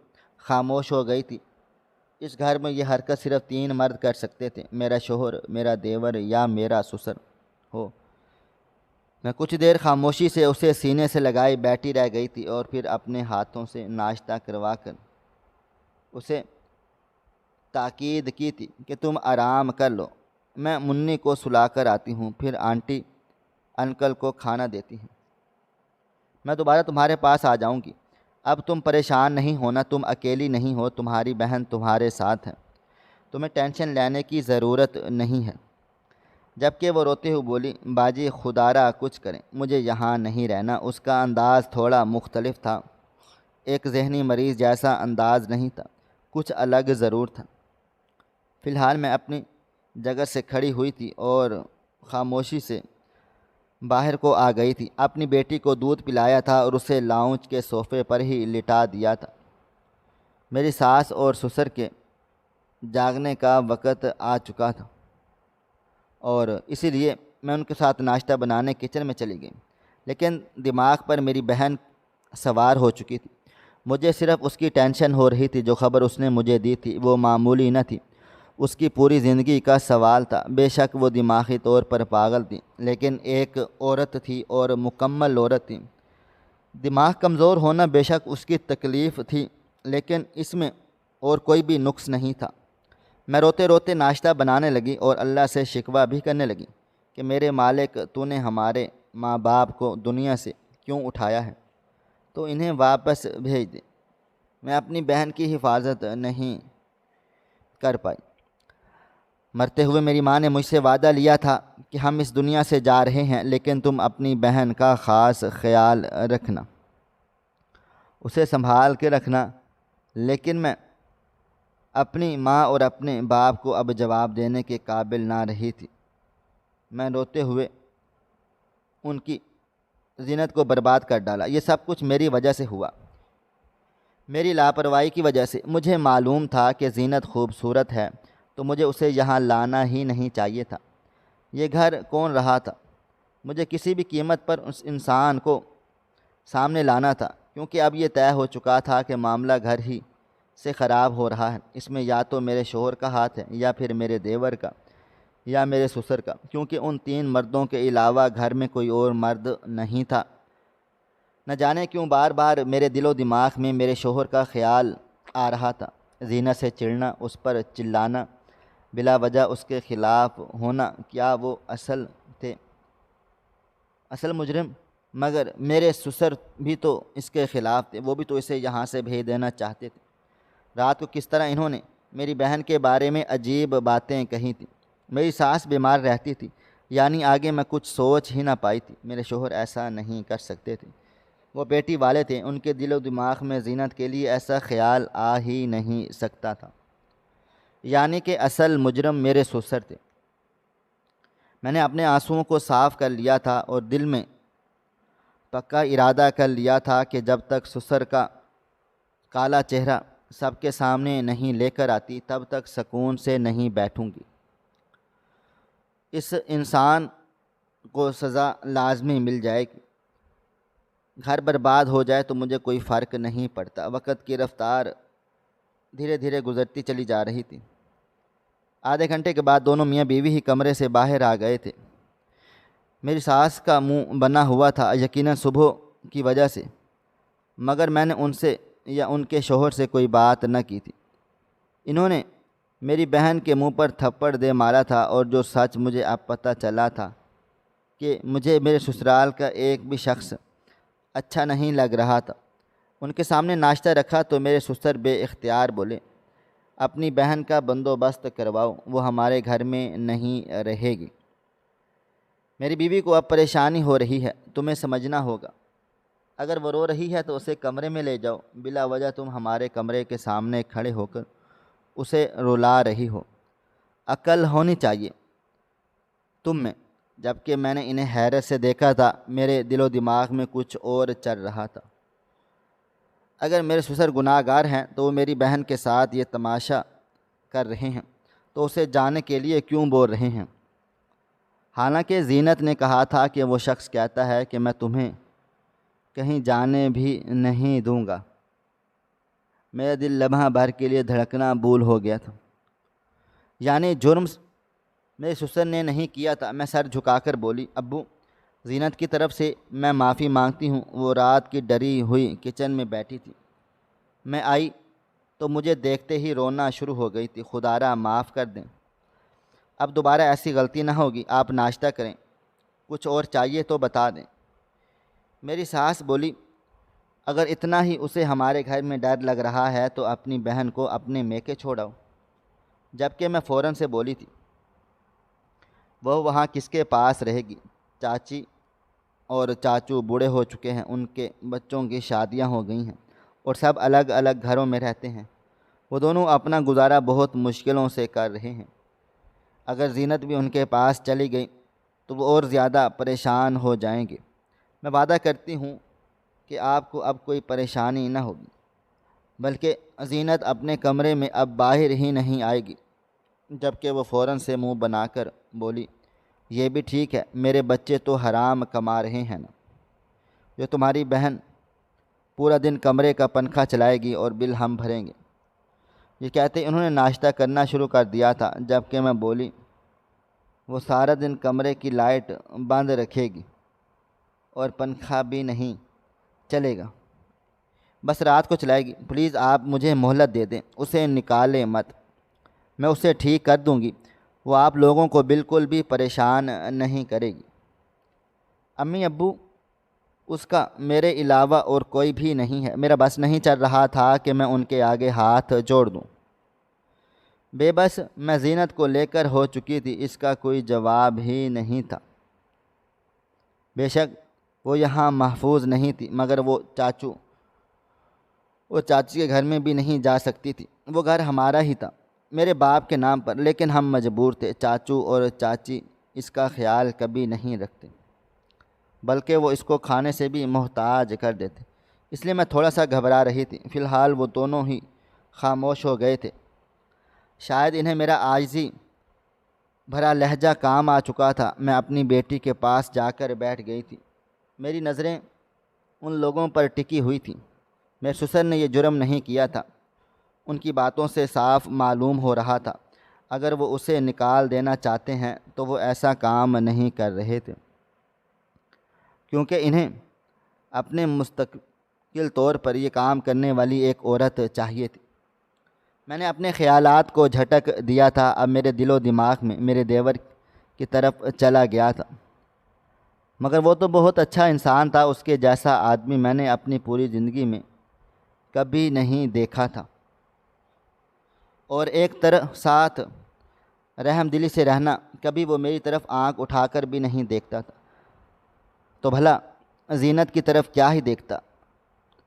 خاموش ہو گئی تھی۔ اس گھر میں یہ حرکت صرف 3 مرد کر سکتے تھے، میرا شوہر، میرا دیور یا میرا سسر ہو۔ میں کچھ دیر خاموشی سے اسے سینے سے لگائے بیٹھی رہ گئی تھی اور پھر اپنے ہاتھوں سے ناشتہ کروا کر اسے تاکید کی تھی کہ تم آرام کر لو، میں منی کو سلا کر آتی ہوں، پھر آنٹی انکل کو کھانا دیتی ہیں، میں دوبارہ تمہارے پاس آ جاؤں گی۔ اب تم پریشان نہیں ہونا، تم اکیلی نہیں ہو، تمہاری بہن تمہارے ساتھ ہے، تمہیں ٹینشن لینے کی ضرورت نہیں ہے۔ جبکہ وہ روتے ہوئے بولی، باجی خدا را کچھ کریں، مجھے یہاں نہیں رہنا۔ اس کا انداز تھوڑا مختلف تھا، ایک ذہنی مریض جیسا انداز نہیں تھا، کچھ الگ ضرور تھا۔ فی الحال میں اپنی جگہ سے کھڑی ہوئی تھی اور خاموشی سے باہر کو آ گئی تھی۔ اپنی بیٹی کو دودھ پلایا تھا اور اسے لاؤنج کے صوفے پر ہی لٹا دیا تھا۔ میری ساس اور سسر کے جاگنے کا وقت آ چکا تھا اور اسی لیے میں ان کے ساتھ ناشتہ بنانے کچن میں چلی گئی، لیکن دماغ پر میری بہن سوار ہو چکی تھی۔ مجھے صرف اس کی ٹینشن ہو رہی تھی۔ جو خبر اس نے مجھے دی تھی وہ معمولی نہ تھی، اس کی پوری زندگی کا سوال تھا۔ بے شک وہ دماغی طور پر پاگل تھی، لیکن ایک عورت تھی اور مکمل عورت تھی۔ دماغ کمزور ہونا بے شک اس کی تکلیف تھی، لیکن اس میں اور کوئی بھی نقص نہیں تھا۔ میں روتے روتے ناشتہ بنانے لگی اور اللہ سے شکوہ بھی کرنے لگی کہ میرے مالک، تو نے ہمارے ماں باپ کو دنیا سے کیوں اٹھایا ہے؟ تو انہیں واپس بھیج دے۔ میں اپنی بہن کی حفاظت نہیں کر پائی۔ مرتے ہوئے میری ماں نے مجھ سے وعدہ لیا تھا کہ ہم اس دنیا سے جا رہے ہیں، لیکن تم اپنی بہن کا خاص خیال رکھنا، اسے سنبھال کے رکھنا۔ لیکن میں اپنی ماں اور اپنے باپ کو اب جواب دینے کے قابل نہ رہی تھی۔ میں روتے ہوئے ان کی زینت کو برباد کر ڈالا۔ یہ سب کچھ میری وجہ سے ہوا، میری لاپرواہی کی وجہ سے۔ مجھے معلوم تھا کہ زینت خوبصورت ہے تو مجھے اسے یہاں لانا ہی نہیں چاہیے تھا۔ یہ گھر کون رہا تھا؟ مجھے کسی بھی قیمت پر اس انسان کو سامنے لانا تھا، کیونکہ اب یہ طے ہو چکا تھا کہ معاملہ گھر ہی سے خراب ہو رہا ہے۔ اس میں یا تو میرے شوہر کا ہاتھ ہے، یا پھر میرے دیور کا، یا میرے سسر کا، کیونکہ ان 3 مردوں کے علاوہ گھر میں کوئی اور مرد نہیں تھا۔ نہ جانے کیوں بار بار میرے دل و دماغ میں میرے شوہر کا خیال آ رہا تھا۔ زینت سے چڑھنا، اس پر چلانا، بلا وجہ اس کے خلاف ہونا، کیا وہ اصل مجرم؟ مگر میرے سسر بھی تو اس کے خلاف تھے، وہ بھی تو اسے یہاں سے بھیج دینا چاہتے تھے۔ رات کو کس طرح انہوں نے میری بہن کے بارے میں عجیب باتیں کہی تھیں۔ میری ساس بیمار رہتی تھی، یعنی آگے میں کچھ سوچ ہی نہ پائی تھی۔ میرے شوہر ایسا نہیں کر سکتے تھے، وہ بیٹی والے تھے، ان کے دل و دماغ میں زینت کے لیے ایسا خیال آ ہی نہیں سکتا تھا۔ یعنی کہ اصل مجرم میرے سسر تھے۔ میں نے اپنے آنسوؤں کو صاف کر لیا تھا اور دل میں پکا ارادہ کر لیا تھا کہ جب تک سسر کا کالا چہرہ سب کے سامنے نہیں لے کر آتی تب تک سکون سے نہیں بیٹھوں گی۔ اس انسان کو سزا لازمی مل جائے گی۔ گھر برباد ہو جائے تو مجھے کوئی فرق نہیں پڑتا۔ وقت کی رفتار دھیرے دھیرے گزرتی چلی جا رہی تھی۔ آدھے گھنٹے کے بعد دونوں میاں بیوی ہی کمرے سے باہر آ گئے تھے۔ میری ساس کا منہ بنا ہوا تھا، یقیناً صبح کی وجہ سے، مگر میں نے ان سے یا ان کے شوہر سے کوئی بات نہ کی تھی۔ انہوں نے میری بہن کے منہ پر تھپڑ دے مارا تھا، اور جو سچ مجھے اب پتہ چلا تھا کہ مجھے میرے سسرال کا ایک بھی شخص اچھا نہیں لگ رہا تھا۔ ان کے سامنے ناشتہ رکھا تو میرے سسر بے اختیار بولے، اپنی بہن کا بندوبست کرواؤ، وہ ہمارے گھر میں نہیں رہے گی۔ میری بیوی کو اب پریشانی ہو رہی ہے، تمہیں سمجھنا ہوگا۔ اگر وہ رو رہی ہے تو اسے کمرے میں لے جاؤ، بلا وجہ تم ہمارے کمرے کے سامنے کھڑے ہو کر اسے رلا رہی ہو۔ عقل ہونی چاہیے تم میں۔ جبکہ میں نے انہیں حیرت سے دیکھا تھا، میرے دل و دماغ میں کچھ اور چل رہا تھا۔ اگر میرے سسر گناہ گار ہیں تو وہ میری بہن کے ساتھ یہ تماشا کر رہے ہیں تو اسے جانے کے لیے کیوں بول رہے ہیں؟ حالانکہ زینت نے کہا تھا کہ وہ شخص کہتا ہے کہ میں تمہیں کہیں جانے بھی نہیں دوں گا۔ میرا دل لمحہ بھر کے لیے دھڑکنا بھول ہو گیا تھا۔ یعنی جرم میرے سسر نے نہیں کیا تھا۔ میں سر جھکا کر بولی، ابو، زینت کی طرف سے میں معافی مانگتی ہوں۔ وہ رات کی ڈری ہوئی کچن میں بیٹھی تھی۔ میں آئی تو مجھے دیکھتے ہی رونا شروع ہو گئی تھی۔ خدارا معاف کر دیں، اب دوبارہ ایسی غلطی نہ ہوگی۔ آپ ناشتہ کریں، کچھ اور چاہیے تو بتا دیں۔ میری ساس بولی، اگر اتنا ہی اسے ہمارے گھر میں ڈر لگ رہا ہے تو اپنی بہن کو اپنے میکے چھوڑاؤ۔ جبکہ میں فوراً سے بولی تھی، وہ وہاں کس کے پاس رہے گی؟ چاچی اور چاچو بوڑھے ہو چکے ہیں، ان کے بچوں کی شادیاں ہو گئی ہیں اور سب الگ الگ گھروں میں رہتے ہیں۔ وہ دونوں اپنا گزارا بہت مشکلوں سے کر رہے ہیں۔ اگر زینت بھی ان کے پاس چلی گئی تو وہ اور زیادہ پریشان ہو جائیں گے۔ میں وعدہ کرتی ہوں کہ آپ کو اب کوئی پریشانی نہ ہوگی، بلکہ زینت اپنے کمرے میں اب باہر ہی نہیں آئے گی۔ جبکہ وہ فوراً سے منہ بنا کر بولی، یہ بھی ٹھیک ہے، میرے بچے تو حرام کما رہے ہیں نا، جو تمہاری بہن پورا دن کمرے کا پنکھا چلائے گی اور بل ہم بھریں گے۔ یہ کہتے انہوں نے ناشتہ کرنا شروع کر دیا تھا۔ جبکہ میں بولی، وہ سارا دن کمرے کی لائٹ بند رکھے گی اور پنکھا بھی نہیں چلے گا، بس رات کو چلائے گی۔ پلیز آپ مجھے مہلت دے دیں، اسے نکالیں مت، میں اسے ٹھیک کر دوں گی۔ وہ آپ لوگوں کو بالکل بھی پریشان نہیں کرے گی۔ امی ابو، اس کا میرے علاوہ اور کوئی بھی نہیں ہے۔ میرا بس نہیں چل رہا تھا کہ میں ان کے آگے ہاتھ جوڑ دوں۔ بے بس میں زینت کو لے کر ہو چکی تھی، اس کا کوئی جواب ہی نہیں تھا۔ بے شک وہ یہاں محفوظ نہیں تھی، مگر وہ چاچی کے گھر میں بھی نہیں جا سکتی تھی۔ وہ گھر ہمارا ہی تھا، میرے باپ کے نام پر، لیکن ہم مجبور تھے۔ چاچو اور چاچی اس کا خیال کبھی نہیں رکھتے، بلکہ وہ اس کو کھانے سے بھی محتاج کر دیتے۔ اس لیے میں تھوڑا سا گھبرا رہی تھی۔ فی الحال وہ دونوں ہی خاموش ہو گئے تھے۔ شاید انہیں میرا عاجزی بھرا لہجہ کام آ چکا تھا۔ میں اپنی بیٹی کے پاس جا کر بیٹھ گئی تھی۔ میری نظریں ان لوگوں پر ٹکی ہوئی تھیں۔ میرے سسر نے یہ جرم نہیں کیا تھا، ان کی باتوں سے صاف معلوم ہو رہا تھا۔ اگر وہ اسے نکال دینا چاہتے ہیں تو وہ ایسا کام نہیں کر رہے تھے، کیونکہ انہیں اپنے مستقل طور پر یہ کام کرنے والی ایک عورت چاہیے تھی۔ میں نے اپنے خیالات کو جھٹک دیا تھا۔ اب میرے دل و دماغ میں میرے دیور کی طرف چلا گیا تھا، مگر وہ تو بہت اچھا انسان تھا۔ اس کے جیسا آدمی میں نے اپنی پوری زندگی میں کبھی نہیں دیکھا تھا، اور ایک طرف ساتھ رحم دلی سے رہنا، کبھی وہ میری طرف آنکھ اٹھا کر بھی نہیں دیکھتا تھا، تو بھلا زینت کی طرف کیا ہی دیکھتا۔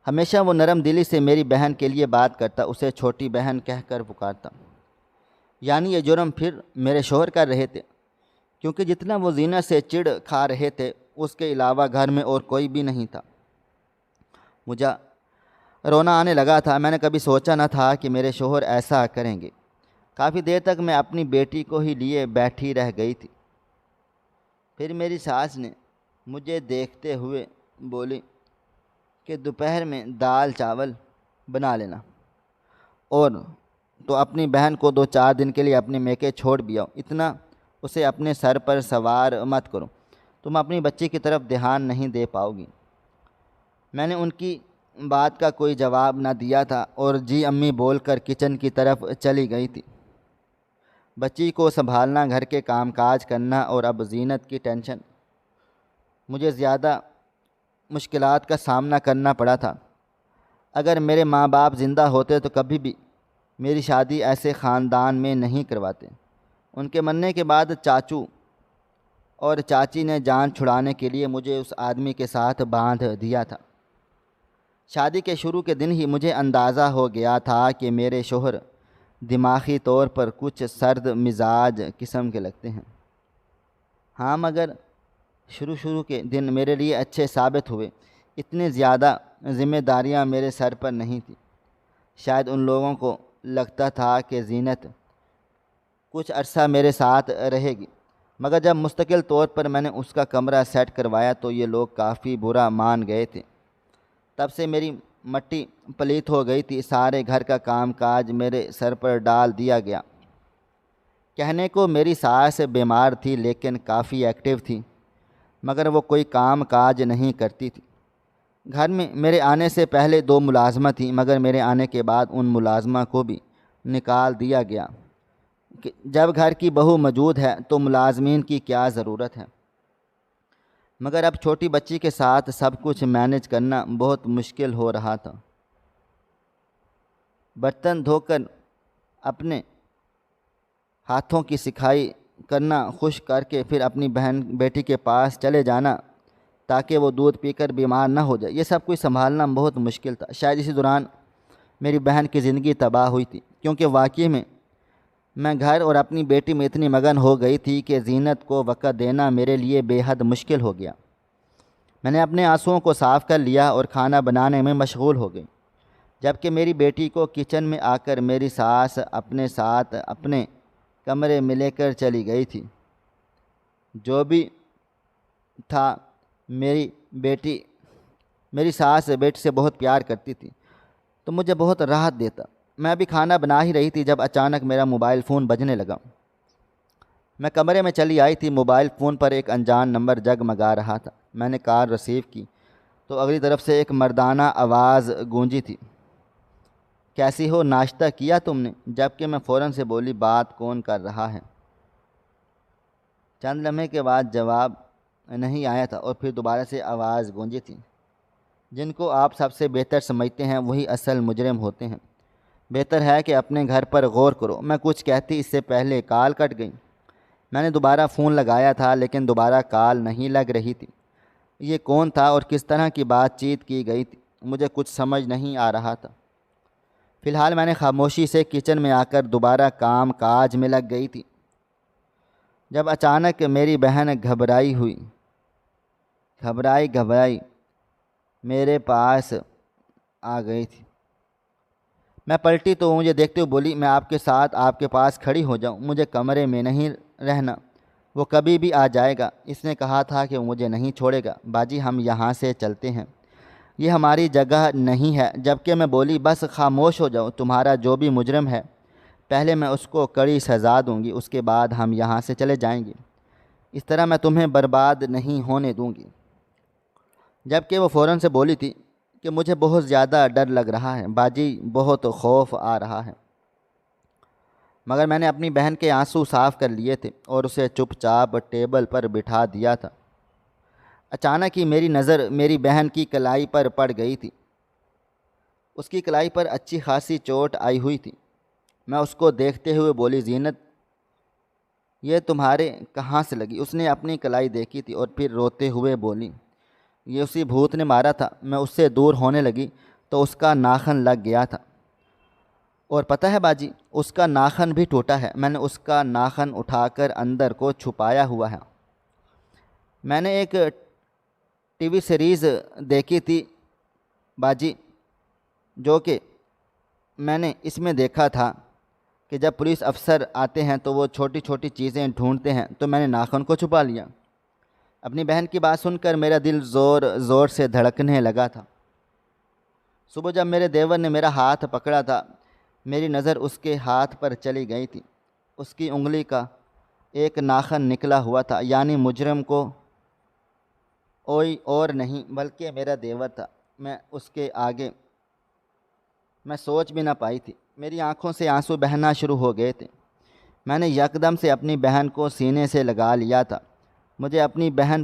ہمیشہ وہ نرم دلی سے میری بہن کے لیے بات کرتا، اسے چھوٹی بہن کہہ کر پکارتا۔ یعنی یہ جرم پھر میرے شوہر کر رہے تھے، کیونکہ جتنا وہ زینت سے چڑ کھا رہے تھے اس کے علاوہ گھر میں اور کوئی بھی نہیں تھا۔ مجھے رونا آنے لگا تھا۔ میں نے کبھی سوچا نہ تھا کہ میرے شوہر ایسا کریں گے۔ کافی دیر تک میں اپنی بیٹی کو ہی لیے بیٹھی رہ گئی تھی۔ پھر میری ساس نے مجھے دیکھتے ہوئے بولی کہ دوپہر میں دال چاول بنا لینا، اور تو اپنی بہن کو 2-4 دن کے لیے اپنے میکے چھوڑ بھی آؤ، اتنا اسے اپنے سر پر سوار مت کرو، تم اپنی بچی کی طرف دھیان نہیں دے پاؤ گی۔ میں نے ان کی بات کا کوئی جواب نہ دیا تھا اور جی امی بول کر کچن کی طرف چلی گئی تھی۔ بچی کو سنبھالنا، گھر کے کام کاج کرنا، اور اب زینت کی ٹینشن، مجھے زیادہ مشکلات کا سامنا کرنا پڑا تھا۔ اگر میرے ماں باپ زندہ ہوتے تو کبھی بھی میری شادی ایسے خاندان میں نہیں کرواتے۔ ان کے مرنے کے بعد چاچو اور چاچی نے جان چھڑانے کے لیے مجھے اس آدمی کے ساتھ باندھ دیا تھا۔ شادی کے شروع کے دن ہی مجھے اندازہ ہو گیا تھا کہ میرے شوہر دماغی طور پر کچھ سرد مزاج قسم کے لگتے ہیں۔ ہاں، مگر شروع کے دن میرے لیے اچھے ثابت ہوئے۔ اتنی زیادہ ذمہ داریاں میرے سر پر نہیں تھیں۔ شاید ان لوگوں کو لگتا تھا کہ زینت کچھ عرصہ میرے ساتھ رہے گی، مگر جب مستقل طور پر میں نے اس کا کمرہ سیٹ کروایا تو یہ لوگ کافی برا مان گئے تھے۔ تب سے میری مٹی پلیت ہو گئی تھی، سارے گھر کا کام کاج میرے سر پر ڈال دیا گیا۔ کہنے کو میری ساس بیمار تھی لیکن کافی ایکٹیو تھی، مگر وہ کوئی کام کاج نہیں کرتی تھی۔ گھر میں میرے آنے سے پہلے 2 ملازمہ تھیں، مگر میرے آنے کے بعد ان ملازمہ کو بھی نکال دیا گیا کہ جب گھر کی بہو موجود ہے تو ملازمین کی کیا ضرورت ہے۔ مگر اب چھوٹی بچی کے ساتھ سب کچھ مینج کرنا بہت مشکل ہو رہا تھا۔ برتن دھو کر اپنے ہاتھوں کی صفائی کرنا، خشک کر کے پھر اپنی بیٹی کے پاس چلے جانا تاکہ وہ دودھ پی کر بیمار نہ ہو جائے، یہ سب کچھ سنبھالنا بہت مشکل تھا۔ شاید اسی دوران میری بہن کی زندگی تباہ ہوئی تھی، کیونکہ واقعی میں گھر اور اپنی بیٹی میں اتنی مگن ہو گئی تھی کہ زینت کو وقت دینا میرے لیے بے حد مشکل ہو گیا۔ میں نے اپنے آنسوؤں کو صاف کر لیا اور کھانا بنانے میں مشغول ہو گئی، جبکہ میری بیٹی کو کچن میں آ کر میری ساس اپنے ساتھ اپنے کمرے میں لے کر چلی گئی تھی۔ جو بھی تھا، میری ساس بیٹی سے بہت پیار کرتی تھی تو مجھے بہت راحت دیتا۔ میں ابھی کھانا بنا ہی رہی تھی جب اچانک میرا موبائل فون بجنے لگا۔ میں کمرے میں چلی آئی تھی، موبائل فون پر ایک انجان نمبر جگمگا رہا تھا۔ میں نے کال ریسیو کی تو اگلی طرف سے ایک مردانہ آواز گونجی تھی، کیسی ہو، ناشتہ کیا تم نے؟ جبکہ میں فوراً سے بولی، بات کون کر رہا ہے؟ چند لمحے کے بعد جواب نہیں آیا تھا اور پھر دوبارہ سے آواز گونجی تھی، جن کو آپ سب سے بہتر سمجھتے ہیں وہی اصل مجرم ہوتے ہیں، بہتر ہے کہ اپنے گھر پر غور کرو۔ میں کچھ کہتی اس سے پہلے کال کٹ گئی۔ میں نے دوبارہ فون لگایا تھا لیکن دوبارہ کال نہیں لگ رہی تھی۔ یہ کون تھا اور کس طرح کی بات چیت کی گئی تھی؟ مجھے کچھ سمجھ نہیں آ رہا تھا۔ فی الحال میں نے خاموشی سے کچن میں آ کر دوبارہ کام کاج میں لگ گئی تھی، جب اچانک میری بہن گھبرائی میرے پاس آ گئی تھی۔ میں پلٹی تو مجھے دیکھتے ہوئے بولی، میں آپ کے ساتھ آپ کے پاس کھڑی ہو جاؤں؟ مجھے کمرے میں نہیں رہنا، وہ کبھی بھی آ جائے گا۔ اس نے کہا تھا کہ وہ مجھے نہیں چھوڑے گا۔ باجی، ہم یہاں سے چلتے ہیں، یہ ہماری جگہ نہیں ہے۔ جبکہ میں بولی، بس خاموش ہو جاؤ، تمہارا جو بھی مجرم ہے پہلے میں اس کو کڑی سزا دوں گی، اس کے بعد ہم یہاں سے چلے جائیں گے، اس طرح میں تمہیں برباد نہیں ہونے دوں گی۔ جبکہ وہ فوراً سے بولی تھی کہ مجھے بہت زیادہ ڈر لگ رہا ہے باجی، بہت خوف آ رہا ہے۔ مگر میں نے اپنی بہن کے آنسو صاف کر لیے تھے اور اسے چپ چاپ ٹیبل پر بٹھا دیا تھا۔ اچانک ہی میری نظر میری بہن کی کلائی پر پڑ گئی تھی۔ اس کی کلائی پر اچھی خاصی چوٹ آئی ہوئی تھی۔ میں اس کو دیکھتے ہوئے بولی، زینت، یہ تمہارے کہاں سے لگی؟ اس نے اپنی کلائی دیکھی تھی اور پھر روتے ہوئے بولی، یہ اسی بھوت نے مارا تھا۔ میں اس سے دور ہونے لگی تو اس کا ناخن لگ گیا تھا، اور پتہ ہے باجی، اس کا ناخن بھی ٹوٹا ہے۔ میں نے اس کا ناخن اٹھا کر اندر کو چھپایا ہوا ہے۔ میں نے ایک ٹی وی سیریز دیکھی تھی باجی، جو کہ میں نے اس میں دیکھا تھا کہ جب پولیس افسر آتے ہیں تو وہ چھوٹی چھوٹی چیزیں ڈھونڈتے ہیں، تو میں نے ناخن کو چھپا لیا۔ اپنی بہن کی بات سن کر میرا دل زور زور سے دھڑکنے لگا تھا۔ صبح جب میرے دیور نے میرا ہاتھ پکڑا تھا، میری نظر اس کے ہاتھ پر چلی گئی تھی۔ اس کی انگلی کا ایک ناخن نکلا ہوا تھا، یعنی مجرم کو کوئی اور نہیں بلکہ میرا دیور تھا۔ میں اس کے آگے میں سوچ بھی نہ پائی تھی۔ میری آنکھوں سے آنسو بہنا شروع ہو گئے تھے۔ میں نے یکدم سے اپنی بہن کو سینے سے لگا لیا تھا۔ مجھے اپنی بہن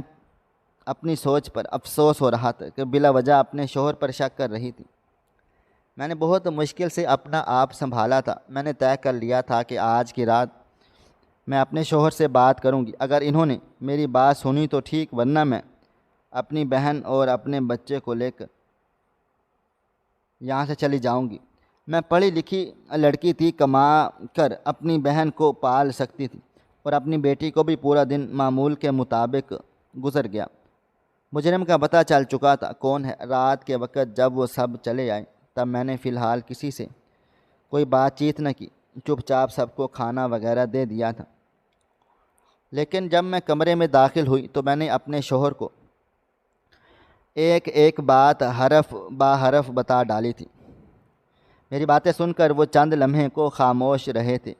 اپنی سوچ پر افسوس ہو رہا تھا کہ بلا وجہ اپنے شوہر پر شک کر رہی تھی۔ میں نے بہت مشکل سے اپنا آپ سنبھالا تھا۔ میں نے طے کر لیا تھا کہ آج کی رات میں اپنے شوہر سے بات کروں گی۔ اگر انہوں نے میری بات سنی تو ٹھیک، ورنہ میں اپنی بہن اور اپنے بچے کو لے کر یہاں سے چلی جاؤں گی۔ میں پڑھی لکھی لڑکی تھی، کما کر اپنی بہن کو پال سکتی تھی، اور اپنی بیٹی کو بھی پورا دن معمول کے مطابق گزر گیا۔ مجرم کا پتہ چل چکا تھا کون ہے۔ رات کے وقت جب وہ سب چلے آئے تب میں نے فی الحال کسی سے کوئی بات چیت نہ کی، چپ چاپ سب کو کھانا وغیرہ دے دیا تھا۔ لیکن جب میں کمرے میں داخل ہوئی تو میں نے اپنے شوہر کو ایک ایک بات حرف با حرف بتا ڈالی تھی۔ میری باتیں سن کر وہ چند لمحے کو خاموش رہے تھے،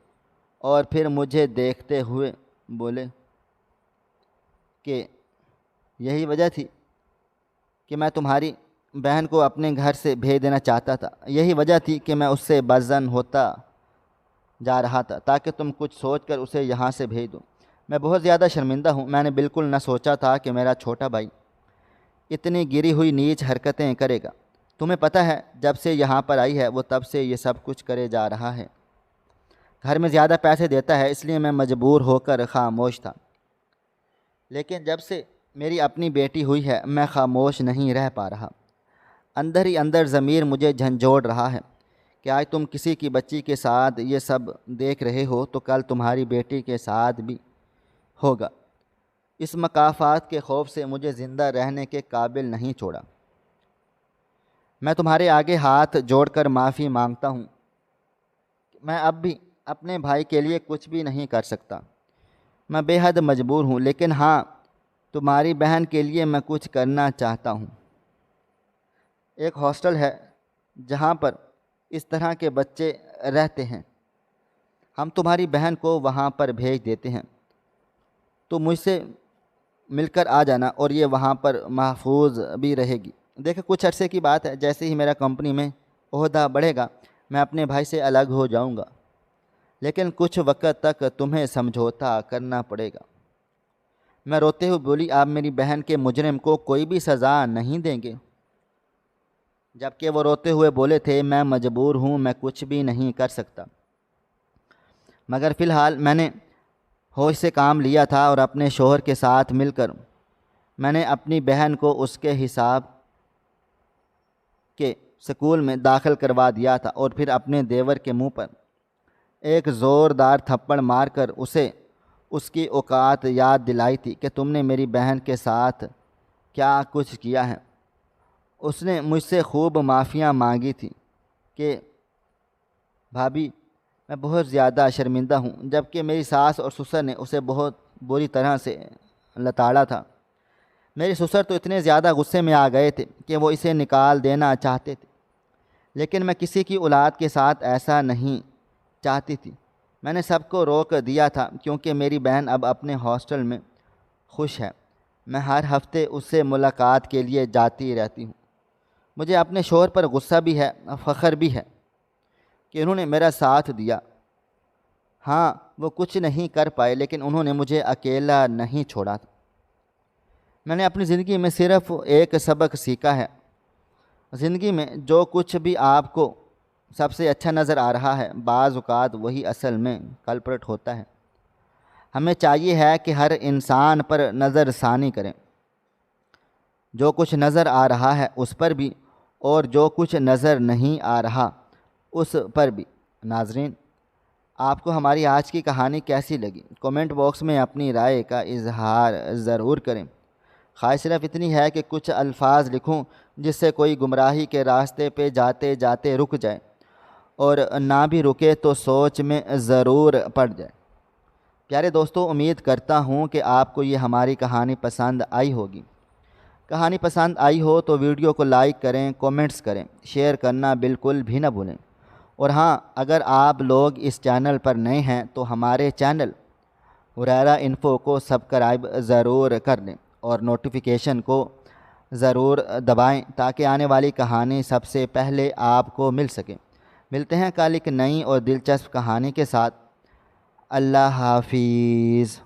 اور پھر مجھے دیکھتے ہوئے بولے کہ یہی وجہ تھی کہ میں تمہاری بہن کو اپنے گھر سے بھیج دینا چاہتا تھا، یہی وجہ تھی کہ میں اس سے بدظن ہوتا جا رہا تھا تاکہ تم کچھ سوچ کر اسے یہاں سے بھیج دو۔ میں بہت زیادہ شرمندہ ہوں۔ میں نے بالکل نہ سوچا تھا کہ میرا چھوٹا بھائی اتنی گری ہوئی نیچ حرکتیں کرے گا۔ تمہیں پتہ ہے جب سے یہاں پر آئی ہے وہ تب سے یہ سب کچھ کرے جا رہا ہے۔ گھر میں زیادہ پیسے دیتا ہے، اس لیے میں مجبور ہو کر خاموش تھا، لیکن جب سے میری اپنی بیٹی ہوئی ہے میں خاموش نہیں رہ پا رہا۔ اندر ہی اندر ضمیر مجھے جھنجھوڑ رہا ہے کہ آج تم کسی کی بچی کے ساتھ یہ سب دیکھ رہے ہو تو کل تمہاری بیٹی کے ساتھ بھی ہوگا۔ اس مکافات کے خوف سے مجھے زندہ رہنے کے قابل نہیں چھوڑا۔ میں تمہارے آگے ہاتھ جوڑ کر معافی مانگتا ہوں۔ میں اب بھی اپنے بھائی کے لیے کچھ بھی نہیں کر سکتا۔ میں بے حد مجبور ہوں، لیکن ہاں، تمہاری بہن کے لیے میں کچھ کرنا چاہتا ہوں۔ ایک ہاسٹل ہے جہاں پر اس طرح کے بچے رہتے ہیں، ہم تمہاری بہن کو وہاں پر بھیج دیتے ہیں۔ تو مجھ سے مل کر آ جانا، اور یہ وہاں پر محفوظ بھی رہے گی۔ دیکھیں، کچھ عرصے کی بات ہے، جیسے ہی میرا کمپنی میں عہدہ بڑھے گا میں اپنے بھائی سے الگ ہو جاؤں گا، لیکن کچھ وقت تک تمہیں سمجھوتا کرنا پڑے گا۔ میں روتے ہوئے بولی، آپ میری بہن کے مجرم کو کوئی بھی سزا نہیں دیں گے؟ جبکہ وہ روتے ہوئے بولے تھے، میں مجبور ہوں، میں کچھ بھی نہیں کر سکتا۔ مگر فی الحال میں نے ہوش سے کام لیا تھا، اور اپنے شوہر کے ساتھ مل کر میں نے اپنی بہن کو اس کے حساب کے سکول میں داخل کروا دیا تھا، اور پھر اپنے دیور کے منہ پر ایک زوردار تھپڑ مار کر اسے اس کی اوقات یاد دلائی تھی کہ تم نے میری بہن کے ساتھ کیا کچھ کیا ہے۔ اس نے مجھ سے خوب معافیاں مانگی تھی کہ بھابھی میں بہت زیادہ شرمندہ ہوں، جبکہ میری ساس اور سسر نے اسے بہت بری طرح سے لتاڑا تھا۔ میری سسر تو اتنے زیادہ غصے میں آ گئے تھے کہ وہ اسے نکال دینا چاہتے تھے، لیکن میں کسی کی اولاد کے ساتھ ایسا نہیں چاہتی تھی۔ میں نے سب کو روک دیا تھا کیونکہ میری بہن اب اپنے ہاسٹل میں خوش ہے۔ میں ہر ہفتے اس سے ملاقات کے لیے جاتی رہتی ہوں۔ مجھے اپنے شوہر پر غصہ بھی ہے، فخر بھی ہے کہ انہوں نے میرا ساتھ دیا۔ ہاں، وہ کچھ نہیں کر پائے، لیکن انہوں نے مجھے اکیلا نہیں چھوڑا تھا۔ میں نے اپنی زندگی میں صرف ایک سبق سیکھا ہے۔ زندگی میں جو کچھ بھی آپ کو سب سے اچھا نظر آ رہا ہے، بعض اوقات وہی اصل میں کلپرٹ ہوتا ہے۔ ہمیں چاہیے ہے کہ ہر انسان پر نظر ثانی کریں، جو کچھ نظر آ رہا ہے اس پر بھی، اور جو کچھ نظر نہیں آ رہا اس پر بھی۔ ناظرین، آپ کو ہماری آج کی کہانی کیسی لگی؟ کومنٹ باکس میں اپنی رائے کا اظہار ضرور کریں۔ خواہش صرف اتنی ہے کہ کچھ الفاظ لکھوں جس سے کوئی گمراہی کے راستے پہ جاتے جاتے رک جائے، اور نہ بھی رکے تو سوچ میں ضرور پڑ جائے۔ پیارے دوستو، امید کرتا ہوں کہ آپ کو یہ ہماری کہانی پسند آئی ہوگی۔ کہانی پسند آئی ہو تو ویڈیو کو لائک کریں، کومنٹس کریں، شیئر کرنا بالکل بھی نہ بھولیں۔ اور ہاں، اگر آپ لوگ اس چینل پر نئے ہیں تو ہمارے چینل ہریرہ انفو کو سبسکرائب ضرور کر لیں اور نوٹیفیکیشن کو ضرور دبائیں تاکہ آنے والی کہانی سب سے پہلے آپ کو مل سکے۔ ملتے ہیں کل ایک نئی اور دلچسپ کہانی کے ساتھ۔ اللہ حافظ۔